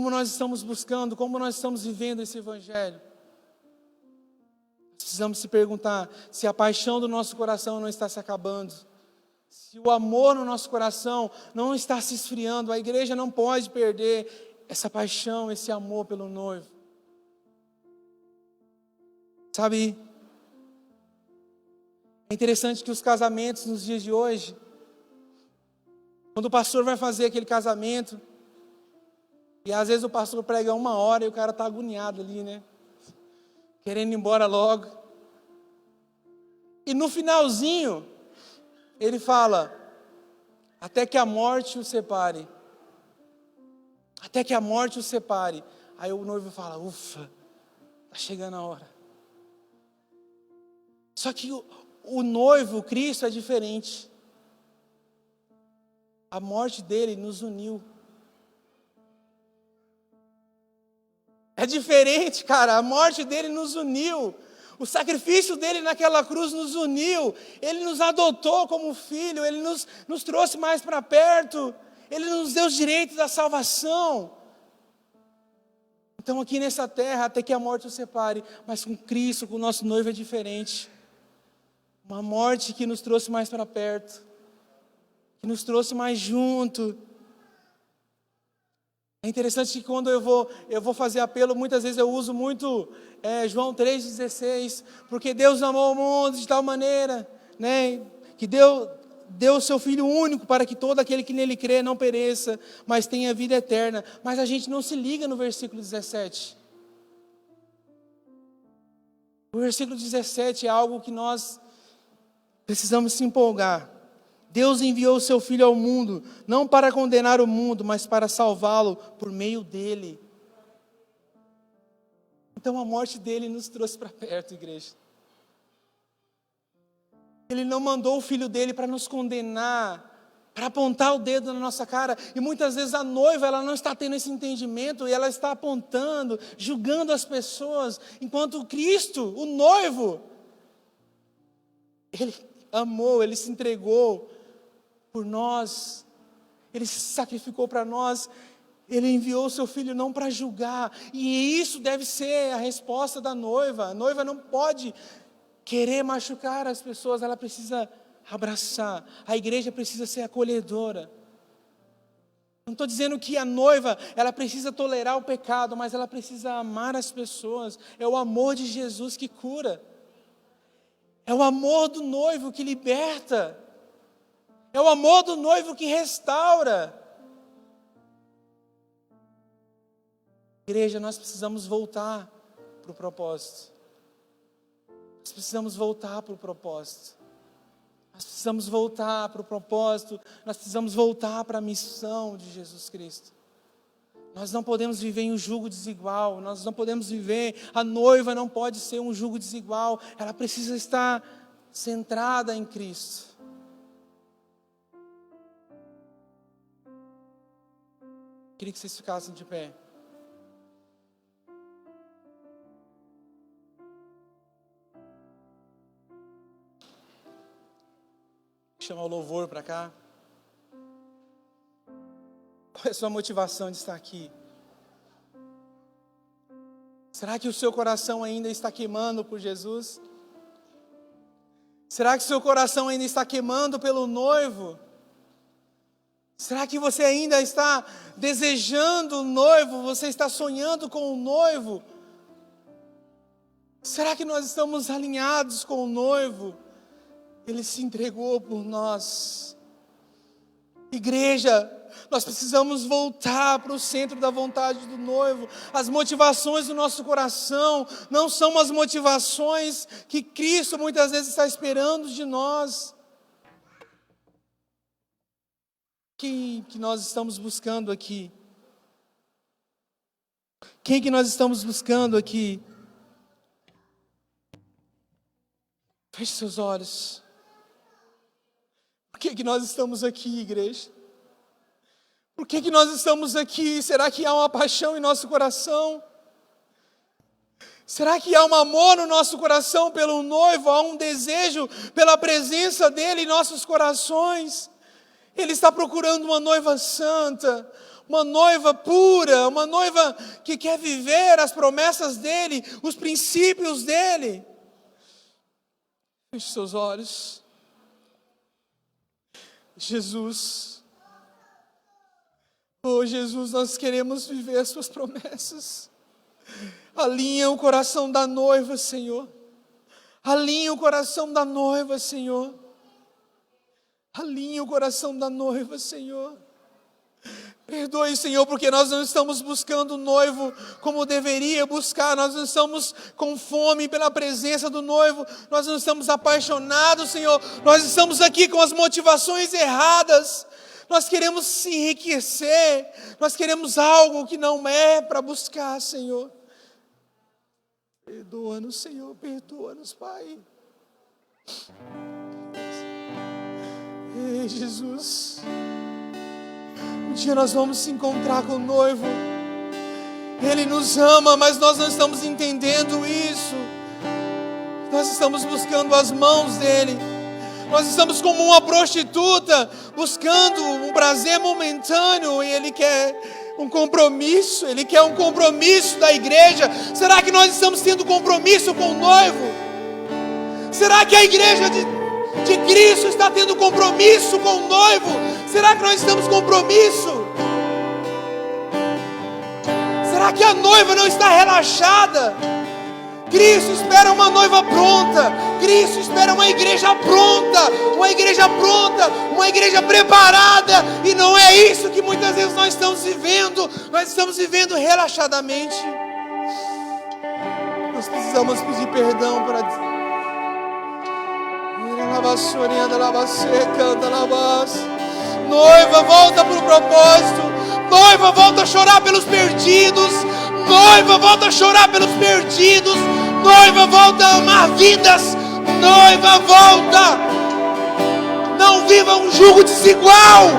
nós estamos buscando, como nós estamos vivendo esse evangelho? Precisamos se perguntar se a paixão do nosso coração não está se acabando. Se o amor no nosso coração não está se esfriando, a igreja não pode perder essa paixão, esse amor pelo noivo. Sabe, é interessante que os casamentos nos dias de hoje, quando o pastor vai fazer aquele casamento, e às vezes o pastor prega 1 hora e o cara está agoniado ali, né? Querendo ir embora logo. E no finalzinho, ele fala, até que a morte o separe. Até que a morte o separe. Aí o noivo fala, ufa, está chegando a hora. Só que o noivo, Cristo, é diferente. A morte dele nos uniu. É diferente, cara, a morte dele nos uniu. O sacrifício dele naquela cruz nos uniu, ele nos adotou como filho, ele nos trouxe mais para perto, ele nos deu os direitos da salvação. Então aqui nessa terra, até que a morte os separe, mas com Cristo, com o nosso noivo é diferente. Uma morte que nos trouxe mais para perto, que nos trouxe mais junto. É interessante que quando eu vou fazer apelo, muitas vezes eu uso muito João 3,16, porque Deus amou o mundo de tal maneira, né, que deu o seu Filho único para que todo aquele que nele crê não pereça, mas tenha vida eterna. Mas a gente não se liga no versículo 17. O versículo 17 é algo que nós precisamos se empolgar. Deus enviou o seu Filho ao mundo, não para condenar o mundo, mas para salvá-lo por meio dele. Então a morte dele nos trouxe para perto, igreja. Ele não mandou o Filho dele para nos condenar, para apontar o dedo na nossa cara. E muitas vezes a noiva, ela não está tendo esse entendimento, e ela está apontando, julgando as pessoas, enquanto Cristo, o noivo, ele amou, ele se entregou por nós, ele se sacrificou para nós, ele enviou o seu Filho não para julgar, e isso deve ser a resposta da noiva. A noiva não pode querer machucar as pessoas, ela precisa abraçar, a igreja precisa ser acolhedora. Não estou dizendo que a noiva, ela precisa tolerar o pecado, mas ela precisa amar as pessoas. É o amor de Jesus que cura, é o amor do noivo que liberta, é o amor do noivo que restaura. Igreja, nós precisamos voltar para o propósito. Nós precisamos voltar para o propósito. Nós precisamos voltar para o propósito. Nós precisamos voltar para a missão de Jesus Cristo. Nós não podemos viver em um jugo desigual. Nós não podemos viver, a noiva não pode ser um jugo desigual. Ela precisa estar centrada em Cristo. Queria que vocês ficassem de pé. Chamar o louvor para cá. Qual é a sua motivação de estar aqui? Será que o seu coração ainda está queimando por Jesus? Será que o seu coração ainda está queimando pelo noivo? Será que você ainda está desejando o noivo? Você está sonhando com o noivo? Será que nós estamos alinhados com o noivo? Ele se entregou por nós. Igreja, nós precisamos voltar para o centro da vontade do noivo. As motivações do nosso coração não são as motivações que Cristo muitas vezes está esperando de nós. Quem que nós estamos buscando aqui? Quem que nós estamos buscando aqui? Feche seus olhos. Por que nós estamos aqui, igreja? Por que nós estamos aqui? Será que há uma paixão em nosso coração? Será que há um amor no nosso coração pelo noivo? Há um desejo pela presença dele em nossos corações? Ele está procurando uma noiva santa, uma noiva pura, uma noiva que quer viver as promessas dele, os princípios dele. Feche seus olhos. Jesus, oh Jesus, nós queremos viver as suas promessas. Alinha o coração da noiva, Senhor. Alinha o coração da noiva, Senhor. Alinha o coração da noiva, Senhor. Perdoe, Senhor, porque nós não estamos buscando o noivo como deveria buscar. Nós não estamos com fome pela presença do noivo. Nós não estamos apaixonados, Senhor. Nós estamos aqui com as motivações erradas. Nós queremos se enriquecer. Nós queremos algo que não é para buscar, Senhor. Perdoa-nos, Senhor. Perdoa-nos, Pai. Ei, Jesus. Um dia nós vamos se encontrar com o noivo. Ele nos ama, mas nós não estamos entendendo isso. Nós estamos buscando as mãos dEle. Nós estamos como uma prostituta buscando um prazer momentâneo, e Ele quer um compromisso. Ele quer um compromisso da igreja. Será que nós estamos tendo compromisso com o noivo? Será que a igreja de Cristo está tendo compromisso com o noivo? Será que nós estamos compromisso? Será que a noiva não está relaxada? Cristo espera uma noiva pronta. Cristo espera uma igreja pronta. Uma igreja pronta, uma igreja preparada. E não é isso que muitas vezes nós estamos vivendo. Nós estamos vivendo relaxadamente. Nós precisamos pedir perdão para noiva, volta para o propósito. Noiva, volta a chorar pelos perdidos. Noiva, volta a chorar pelos perdidos. Noiva, volta a amar vidas. Noiva, volta. Não viva um jugo desigual.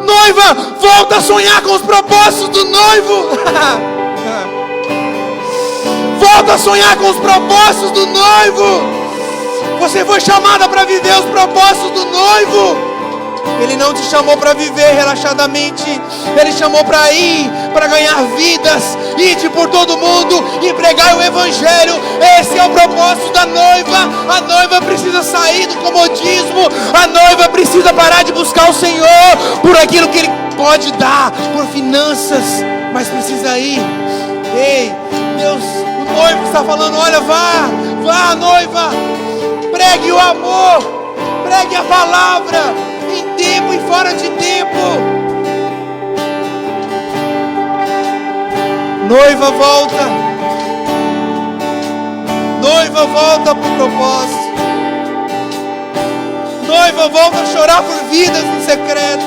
Noiva, volta a sonhar com os propósitos do noivo. Volta a sonhar com os propósitos do noivo. Você foi chamada para viver os propósitos do noivo. Ele não te chamou para viver relaxadamente. Ele chamou para ir, para ganhar vidas, ir por todo mundo e pregar o evangelho. Esse é o propósito da noiva. A noiva precisa sair do comodismo. A noiva precisa parar de buscar o Senhor por aquilo que Ele pode dar, por finanças, mas precisa ir. Ei, Deus, o noivo está falando: olha, vá noiva, pregue o amor, pregue a palavra, em tempo e fora de tempo. Noiva, volta. Noiva, volta para o propósito. Noiva, volta a chorar por vidas no secreto.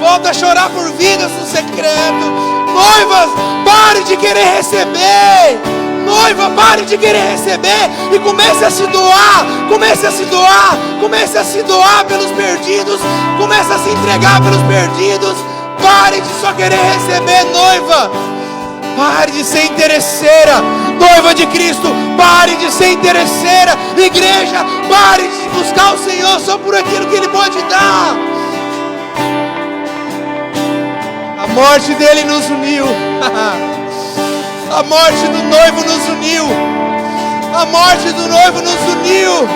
Volta a chorar por vidas no secreto. Noivas, pare de querer receber. Noiva, pare de querer receber e comece a se doar. Comece a se doar. Comece a se doar pelos perdidos. Comece a se entregar pelos perdidos. Pare de só querer receber, noiva. Pare de ser interesseira. Noiva de Cristo, pare de ser interesseira. Igreja, pare de buscar o Senhor só por aquilo que Ele pode dar. A morte dele nos uniu. A morte do noivo nos uniu. A morte do noivo nos uniu.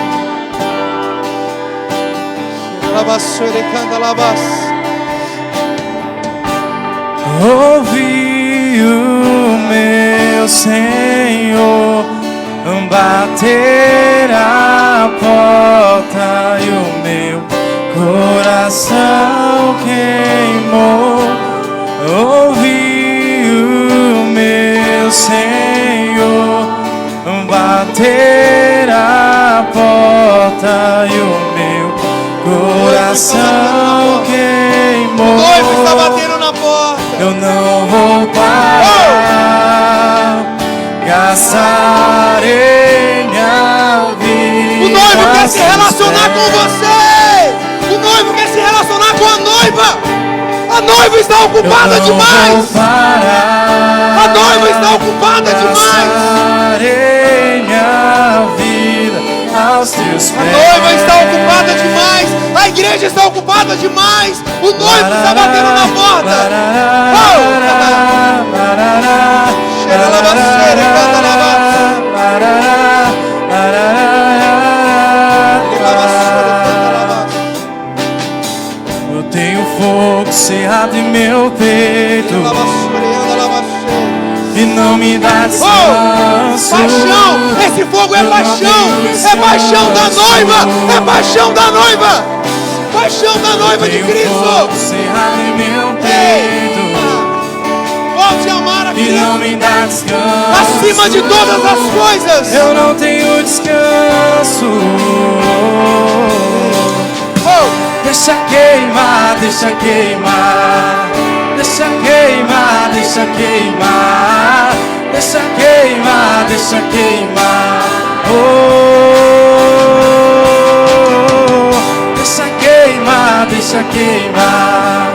Ouvi o meu Senhor bater a porta e o meu coração queimou. Ouvi o meu Senhor bater a porta e o meu coração queimou. O noivo está batendo na porta. Eu não vou parar, gastarei minha vida. O noivo quer se relacionar com você. O noivo quer se relacionar com a noiva. A noiva está ocupada demais. A noiva está ocupada demais. Minha vida aos teus pés. A noiva está ocupada demais. A igreja está ocupada demais. O noivo está batendo na porta. Cheira lá, cheira, canta lá. Eu tenho fogo cerrado em meu peito e não me dá descanso. Paixão, esse fogo é paixão. É paixão da noiva. É paixão da noiva. Paixão da noiva de Cristo. Fogo cerrado em meu peito volte a amar a e não me dá descanso. acima de todas as coisas. Eu não tenho descanso. Deixa queimar, deixa queimar. Deixa queimar, deixa queimar. Deixa queimar, deixa queimar. Deixa queimar, deixa queimar.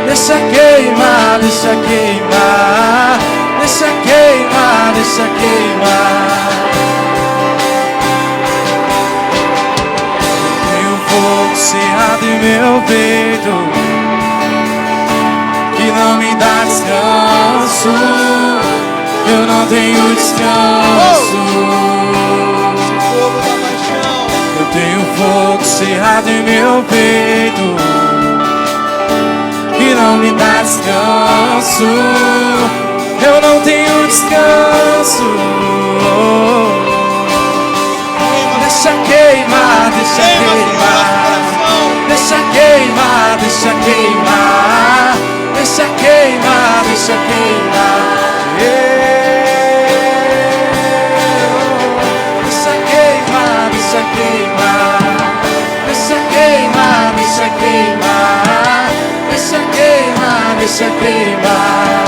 Deixa queimar, deixa queimar. Deixa queimar, deixa queimar. meu peito que não me dá descanso. Eu não tenho descanso. Fogo da paixão. Eu tenho fogo cerrado em meu peito que não me dá descanso. Eu não tenho descanso. Deixa queimar, deixa queimar. Deixa queimar, deixa queimar. Deixa queimar, deixa queimar. Deixa queimar, deixa queimar. Deixa queimar, deixa queimar. Deixa queimar, deixa queimar.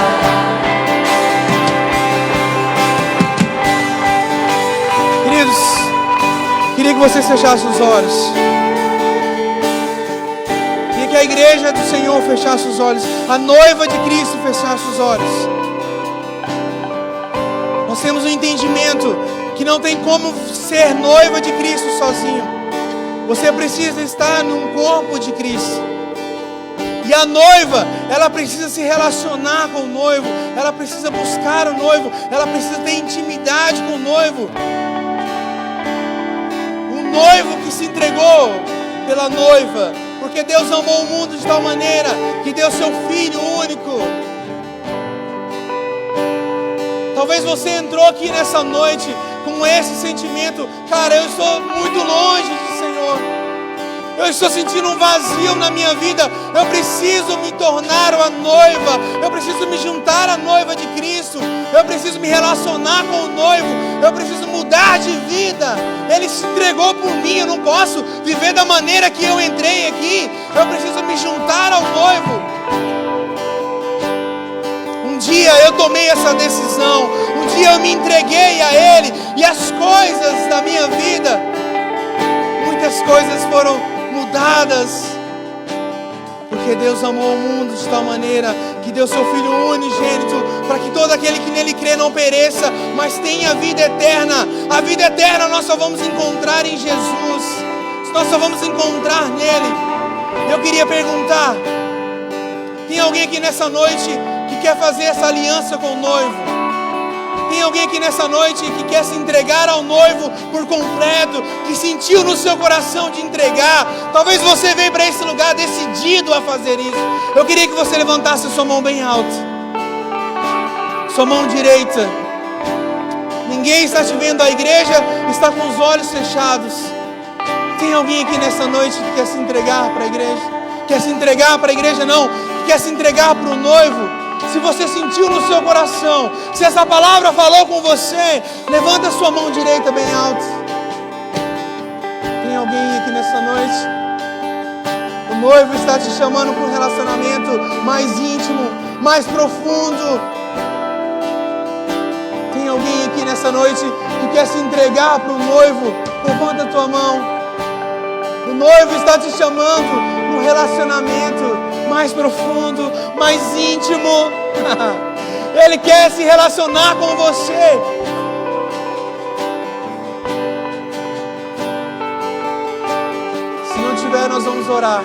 Queridos, queria que vocês fechassem os olhos. Queria que a igreja do Senhor fechasse os olhos. A noiva de Cristo fechasse os olhos. Nós temos um entendimento que não tem como ser noiva de Cristo sozinho. Você precisa estar num corpo de Cristo. E a noiva, ela precisa se relacionar com o noivo. Ela precisa buscar o noivo. Ela precisa ter intimidade com o noivo. Um noivo que se entregou pela noiva. Porque Deus amou o mundo de tal maneira que deu seu Filho único. Talvez você entrou aqui nessa noite com esse sentimento: cara, eu estou muito longe do Senhor. Eu estou sentindo um vazio na minha vida. Eu preciso me tornar uma noiva. Eu preciso me juntar à noiva de Cristo. Eu preciso me relacionar com o noivo. Eu preciso mudar de vida. Ele se entregou por mim. Eu não posso viver da maneira que eu entrei aqui. Eu preciso me juntar ao noivo. Um dia eu tomei essa decisão. Um dia eu me entreguei a Ele. E as coisas da minha vida, muitas coisas foram mudadas, porque Deus amou o mundo de tal maneira que deu seu Filho unigênito, para que todo aquele que nele crê não pereça, mas tenha vida eterna. A vida eterna nós só vamos encontrar em Jesus, nós só vamos encontrar nele. Eu queria perguntar: tem alguém aqui nessa noite que quer fazer essa aliança com o noivo? Tem alguém aqui nessa noite que quer se entregar ao noivo por completo, que sentiu no seu coração de entregar? Talvez você veio para esse lugar decidido a fazer isso. Eu queria que você levantasse a sua mão bem alta, sua mão direita. Ninguém está te vendo, a igreja está com os olhos fechados. Tem alguém aqui nessa noite que quer se entregar para a igreja? Quer se entregar para a igreja? Não, quer se entregar para o noivo. Se você sentiu no seu coração, se essa palavra falou com você, levanta a sua mão direita bem alto. Tem alguém aqui nessa noite? O noivo está te chamando para um relacionamento mais íntimo, mais profundo. Tem alguém aqui nessa noite que quer se entregar para o noivo? Levanta a tua mão. O noivo está te chamando para um relacionamento mais profundo, mais íntimo. Ele quer se relacionar com você. Se não tiver, nós vamos orar.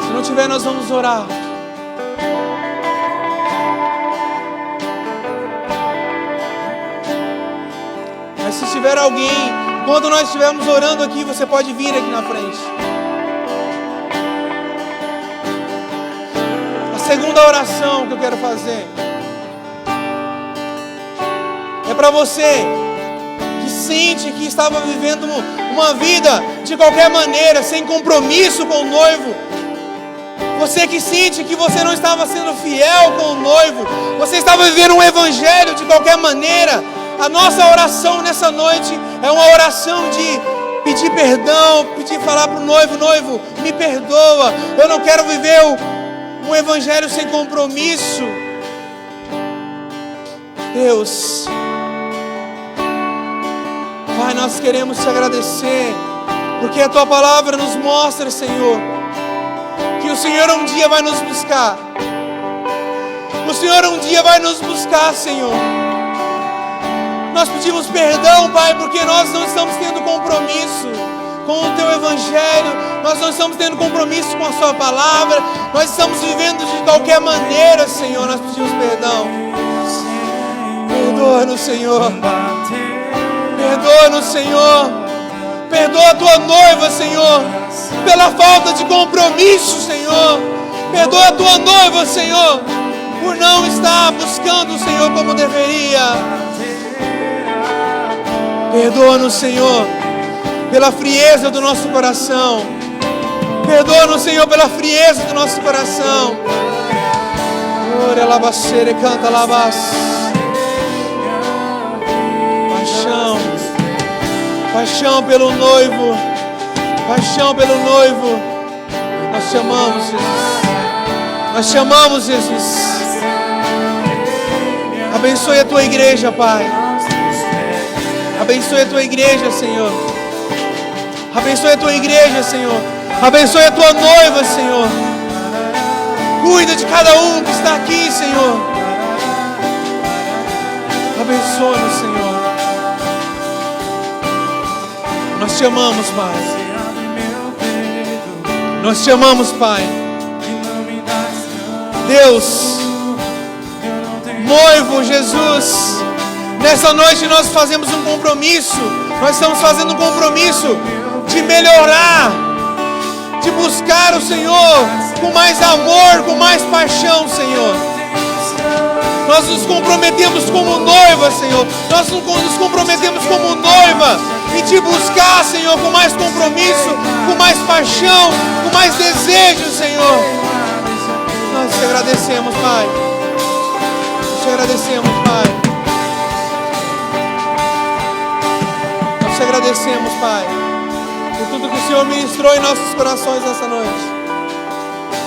Se não tiver, nós vamos orar. Mas se tiver alguém, quando nós estivermos orando aqui, você pode vir aqui na frente. Segunda oração que eu quero fazer é para você que sente que estava vivendo uma vida de qualquer maneira, sem compromisso com o noivo. Você que sente que você não estava sendo fiel com o noivo, você estava vivendo um evangelho de qualquer maneira. A nossa oração nessa noite é uma oração de pedir perdão, falar para o noivo: noivo, me perdoa, eu não quero viver um evangelho sem compromisso. Deus, Pai, nós queremos te agradecer, porque a tua palavra nos mostra, Senhor, que o Senhor um dia vai nos buscar. O Senhor um dia vai nos buscar, Senhor. Nós pedimos perdão, Pai, porque nós não estamos tendo compromisso. com o Teu Evangelho, nós não estamos tendo compromisso com a Sua palavra, nós estamos vivendo de qualquer maneira, Senhor, nós pedimos perdão. Perdoa-nos, Senhor. Perdoa-nos, Senhor. Perdoa a Tua noiva, Senhor, pela falta de compromisso, Senhor. Perdoa a Tua noiva, Senhor, por não estar buscando o Senhor como deveria. Perdoa-nos, Senhor, pela frieza do nosso coração. Perdoa-nos, Senhor, pela frieza do nosso coração. Ora, labaceira, canta, labas. Paixão, paixão pelo noivo, paixão pelo noivo. Nós te amamos, Jesus. Nós te amamos, Jesus. Abençoe a Tua igreja, Pai. Abençoe a Tua igreja, Senhor. Abençoe a Tua igreja, Senhor. Abençoe a Tua noiva, Senhor. Cuida de cada um que está aqui, Senhor. Abençoe-nos, Senhor. Nós te amamos, Pai. Nós te amamos, Pai. Deus, noivo Jesus, nessa noite nós fazemos um compromisso. Nós estamos fazendo um compromisso de melhorar, de buscar o Senhor com mais amor, com mais paixão, Senhor. Nós nos comprometemos como noiva, Senhor. Nós nos comprometemos como noiva e te buscar, Senhor, com mais compromisso, com mais paixão, com mais desejo, Senhor. Nós te agradecemos, Pai. Nós te agradecemos, Pai. Nós te agradecemos, Pai, por tudo que o Senhor ministrou em nossos corações nessa noite.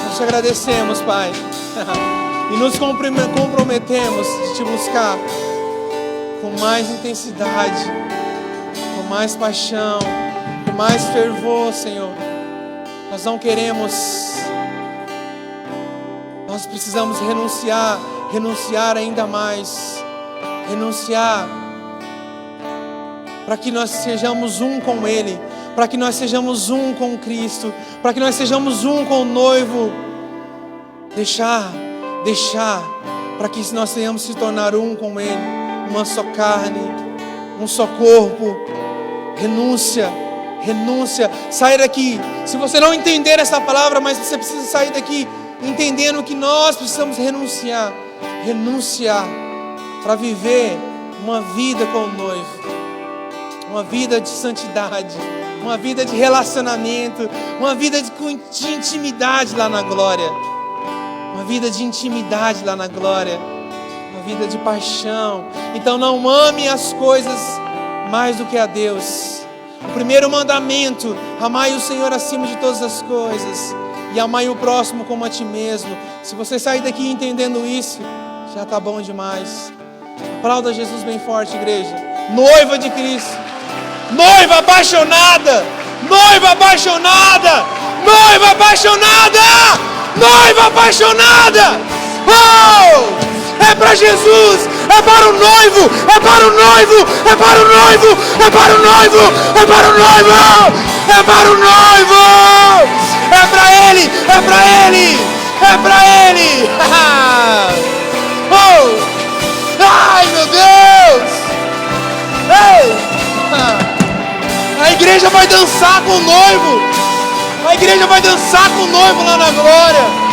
Nós te agradecemos, Pai. E nos comprometemos de te buscar com mais intensidade, com mais paixão, com mais fervor, Senhor. Nós não queremos, nós precisamos renunciar ainda mais, renunciar para que nós sejamos um com Ele, para que nós sejamos um com Cristo, para que nós sejamos um com o noivo. Deixar, para que nós tenhamos se tornar um com Ele, uma só carne, um só corpo. Renúncia, sair daqui. Se você não entender essa palavra, mas você precisa sair daqui entendendo que nós precisamos renunciar para viver uma vida com o noivo, uma vida de santidade, uma vida de relacionamento, uma vida de intimidade lá na glória. Uma vida de intimidade lá na glória, uma vida de paixão. Então não ame as coisas mais do que a Deus. O primeiro mandamento: amai o Senhor acima de todas as coisas e amai o próximo como a ti mesmo. Se você sair daqui entendendo isso, já está bom demais. Aplauda Jesus bem forte, igreja. Noiva de Cristo, noiva apaixonada, noiva apaixonada, noiva apaixonada, noiva apaixonada. Oh! É para Jesus, é para o noivo, é para o noivo, é para o noivo, é para o noivo, é para o noivo, é para o noivo, é para Ele, é para Ele, é para Ele. Oh! Ai, meu Deus! Ei! A igreja vai dançar com o noivo, a igreja vai dançar com o noivo lá na glória.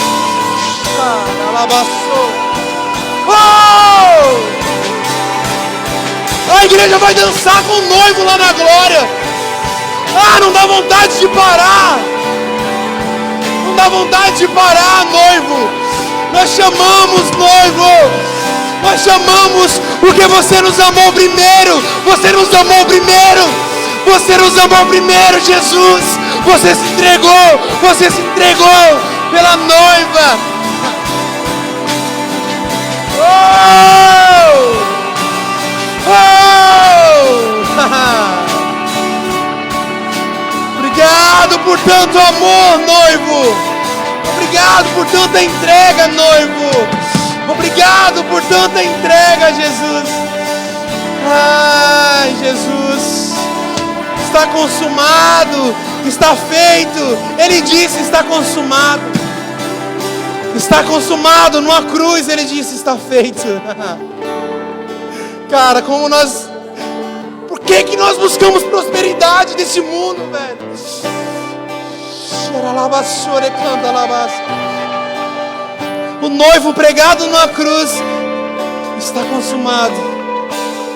Oh! A igreja vai dançar com o noivo lá na glória. Ah, não dá vontade de parar. Não dá vontade de parar, noivo. Nós chamamos, noivo. Nós chamamos porque você nos amou primeiro. Você nos amou primeiro. Você nos amou primeiro, Jesus. Você se entregou. Você se entregou pela noiva. Oh! Oh! Obrigado por tanto amor, noivo. Obrigado por tanta entrega, noivo. Obrigado por tanta entrega, Jesus. Ai, Jesus. está consumado, está feito. Ele disse: está consumado. Está consumado. Numa cruz Ele disse: está feito. Cara, como nós... Por que nós buscamos prosperidade desse mundo, velho? O noivo pregado numa cruz: está consumado,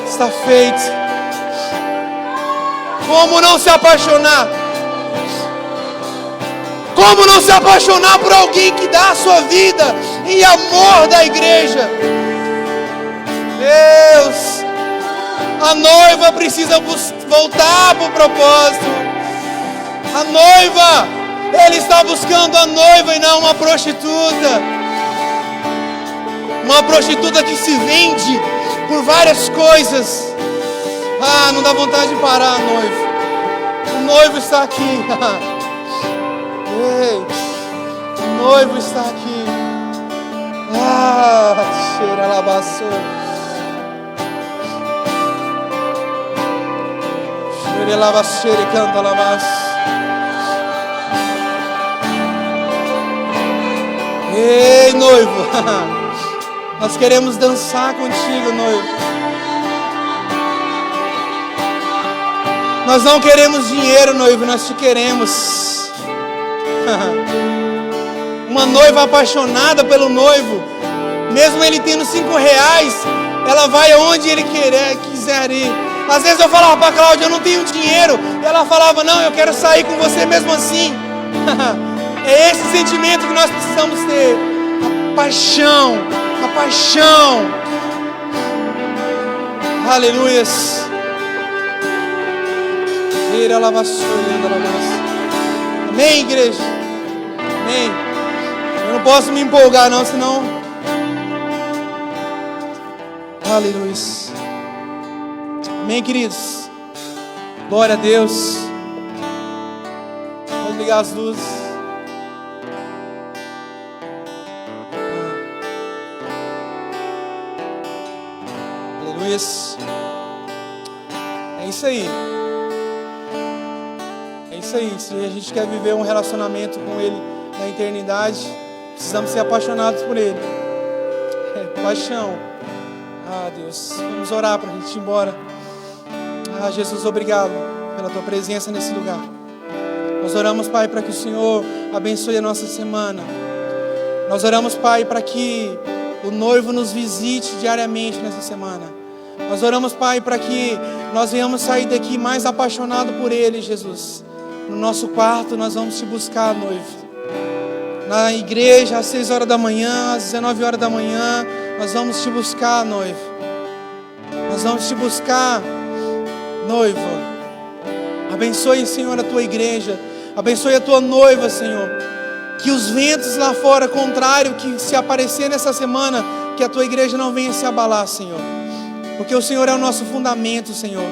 está feito. Como não se apaixonar? Como não se apaixonar por alguém que dá a sua vida em amor da igreja? Deus, a noiva precisa voltar para o propósito. A noiva, Ele está buscando a noiva e não uma prostituta. Uma prostituta que se vende por várias coisas. Ah, não dá vontade de parar, noivo. O noivo está aqui. Ei, o noivo está aqui. Ah, cheira labaçou. Cheira labaçou, cheira canta labaçou. Ei, noivo, nós queremos dançar contigo, noivo. Nós não queremos dinheiro, noivo, nós te queremos. Uma noiva apaixonada pelo noivo, mesmo ele tendo 5 reais, ela vai aonde ele quiser ir. Às vezes eu falava para a Cláudia: eu não tenho dinheiro, e ela falava: não, eu quero sair com você mesmo assim. É esse sentimento que nós precisamos ter. A paixão. A paixão. Aleluias. Amém, igreja? Amém. Eu não posso me empolgar não, senão... Aleluias. Amém, queridos? Glória a Deus. Vamos ligar as luzes. É isso aí. É isso aí. Se a gente quer viver um relacionamento com Ele na eternidade, precisamos ser apaixonados por Ele. Paixão. Ah, Deus, vamos orar para a gente ir embora. Ah, Jesus, obrigado pela Tua presença nesse lugar. Nós oramos, Pai, para que o Senhor abençoe a nossa semana. Nós oramos, Pai, para que o noivo nos visite diariamente nessa semana. Nós oramos, Pai, para que nós venhamos sair daqui mais apaixonados por Ele, Jesus. No nosso quarto nós vamos te buscar, noivo. Na igreja, às 6 horas da manhã, às 19 horas da manhã, nós vamos te buscar, noivo. Nós vamos te buscar, noivo. Abençoe, Senhor, a Tua igreja. Abençoe a Tua noiva, Senhor. Que os ventos lá fora, contrário, que se aparecer nessa semana, que a Tua igreja não venha se abalar, Senhor. Porque o Senhor é o nosso fundamento, Senhor.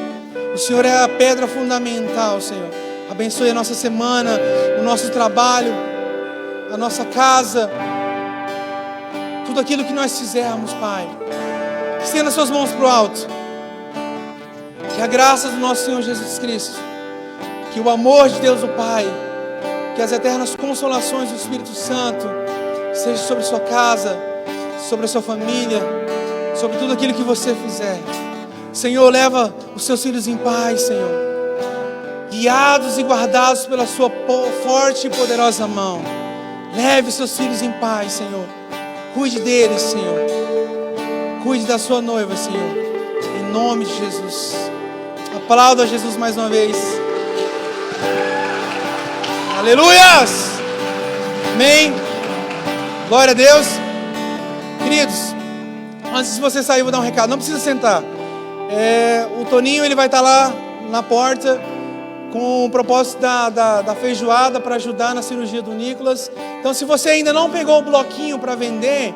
O Senhor é a pedra fundamental, Senhor. Abençoe a nossa semana, o nosso trabalho, a nossa casa. Tudo aquilo que nós fizermos, Pai. Estenda suas mãos para o alto. Que a graça do nosso Senhor Jesus Cristo, que o amor de Deus o Pai, que as eternas consolações do Espírito Santo seja sobre sua casa, sobre a sua família, sobre tudo aquilo que você fizer. Senhor, leva os seus filhos em paz, Senhor, guiados e guardados pela sua forte e poderosa mão. Leve os seus filhos em paz, Senhor. Cuide deles, Senhor. Cuide da sua noiva, Senhor. Em nome de Jesus. Aplauda Jesus mais uma vez. Aleluias! Amém. Glória a Deus. Queridos, antes de você sair, eu vou dar um recado. Não precisa sentar. O Toninho, ele vai estar lá na porta com o propósito da feijoada para ajudar na cirurgia do Nicolas. Então, se você ainda não pegou o bloquinho para vender,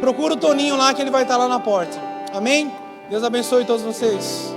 procura o Toninho lá, que ele vai estar lá na porta. Amém? Deus abençoe todos vocês.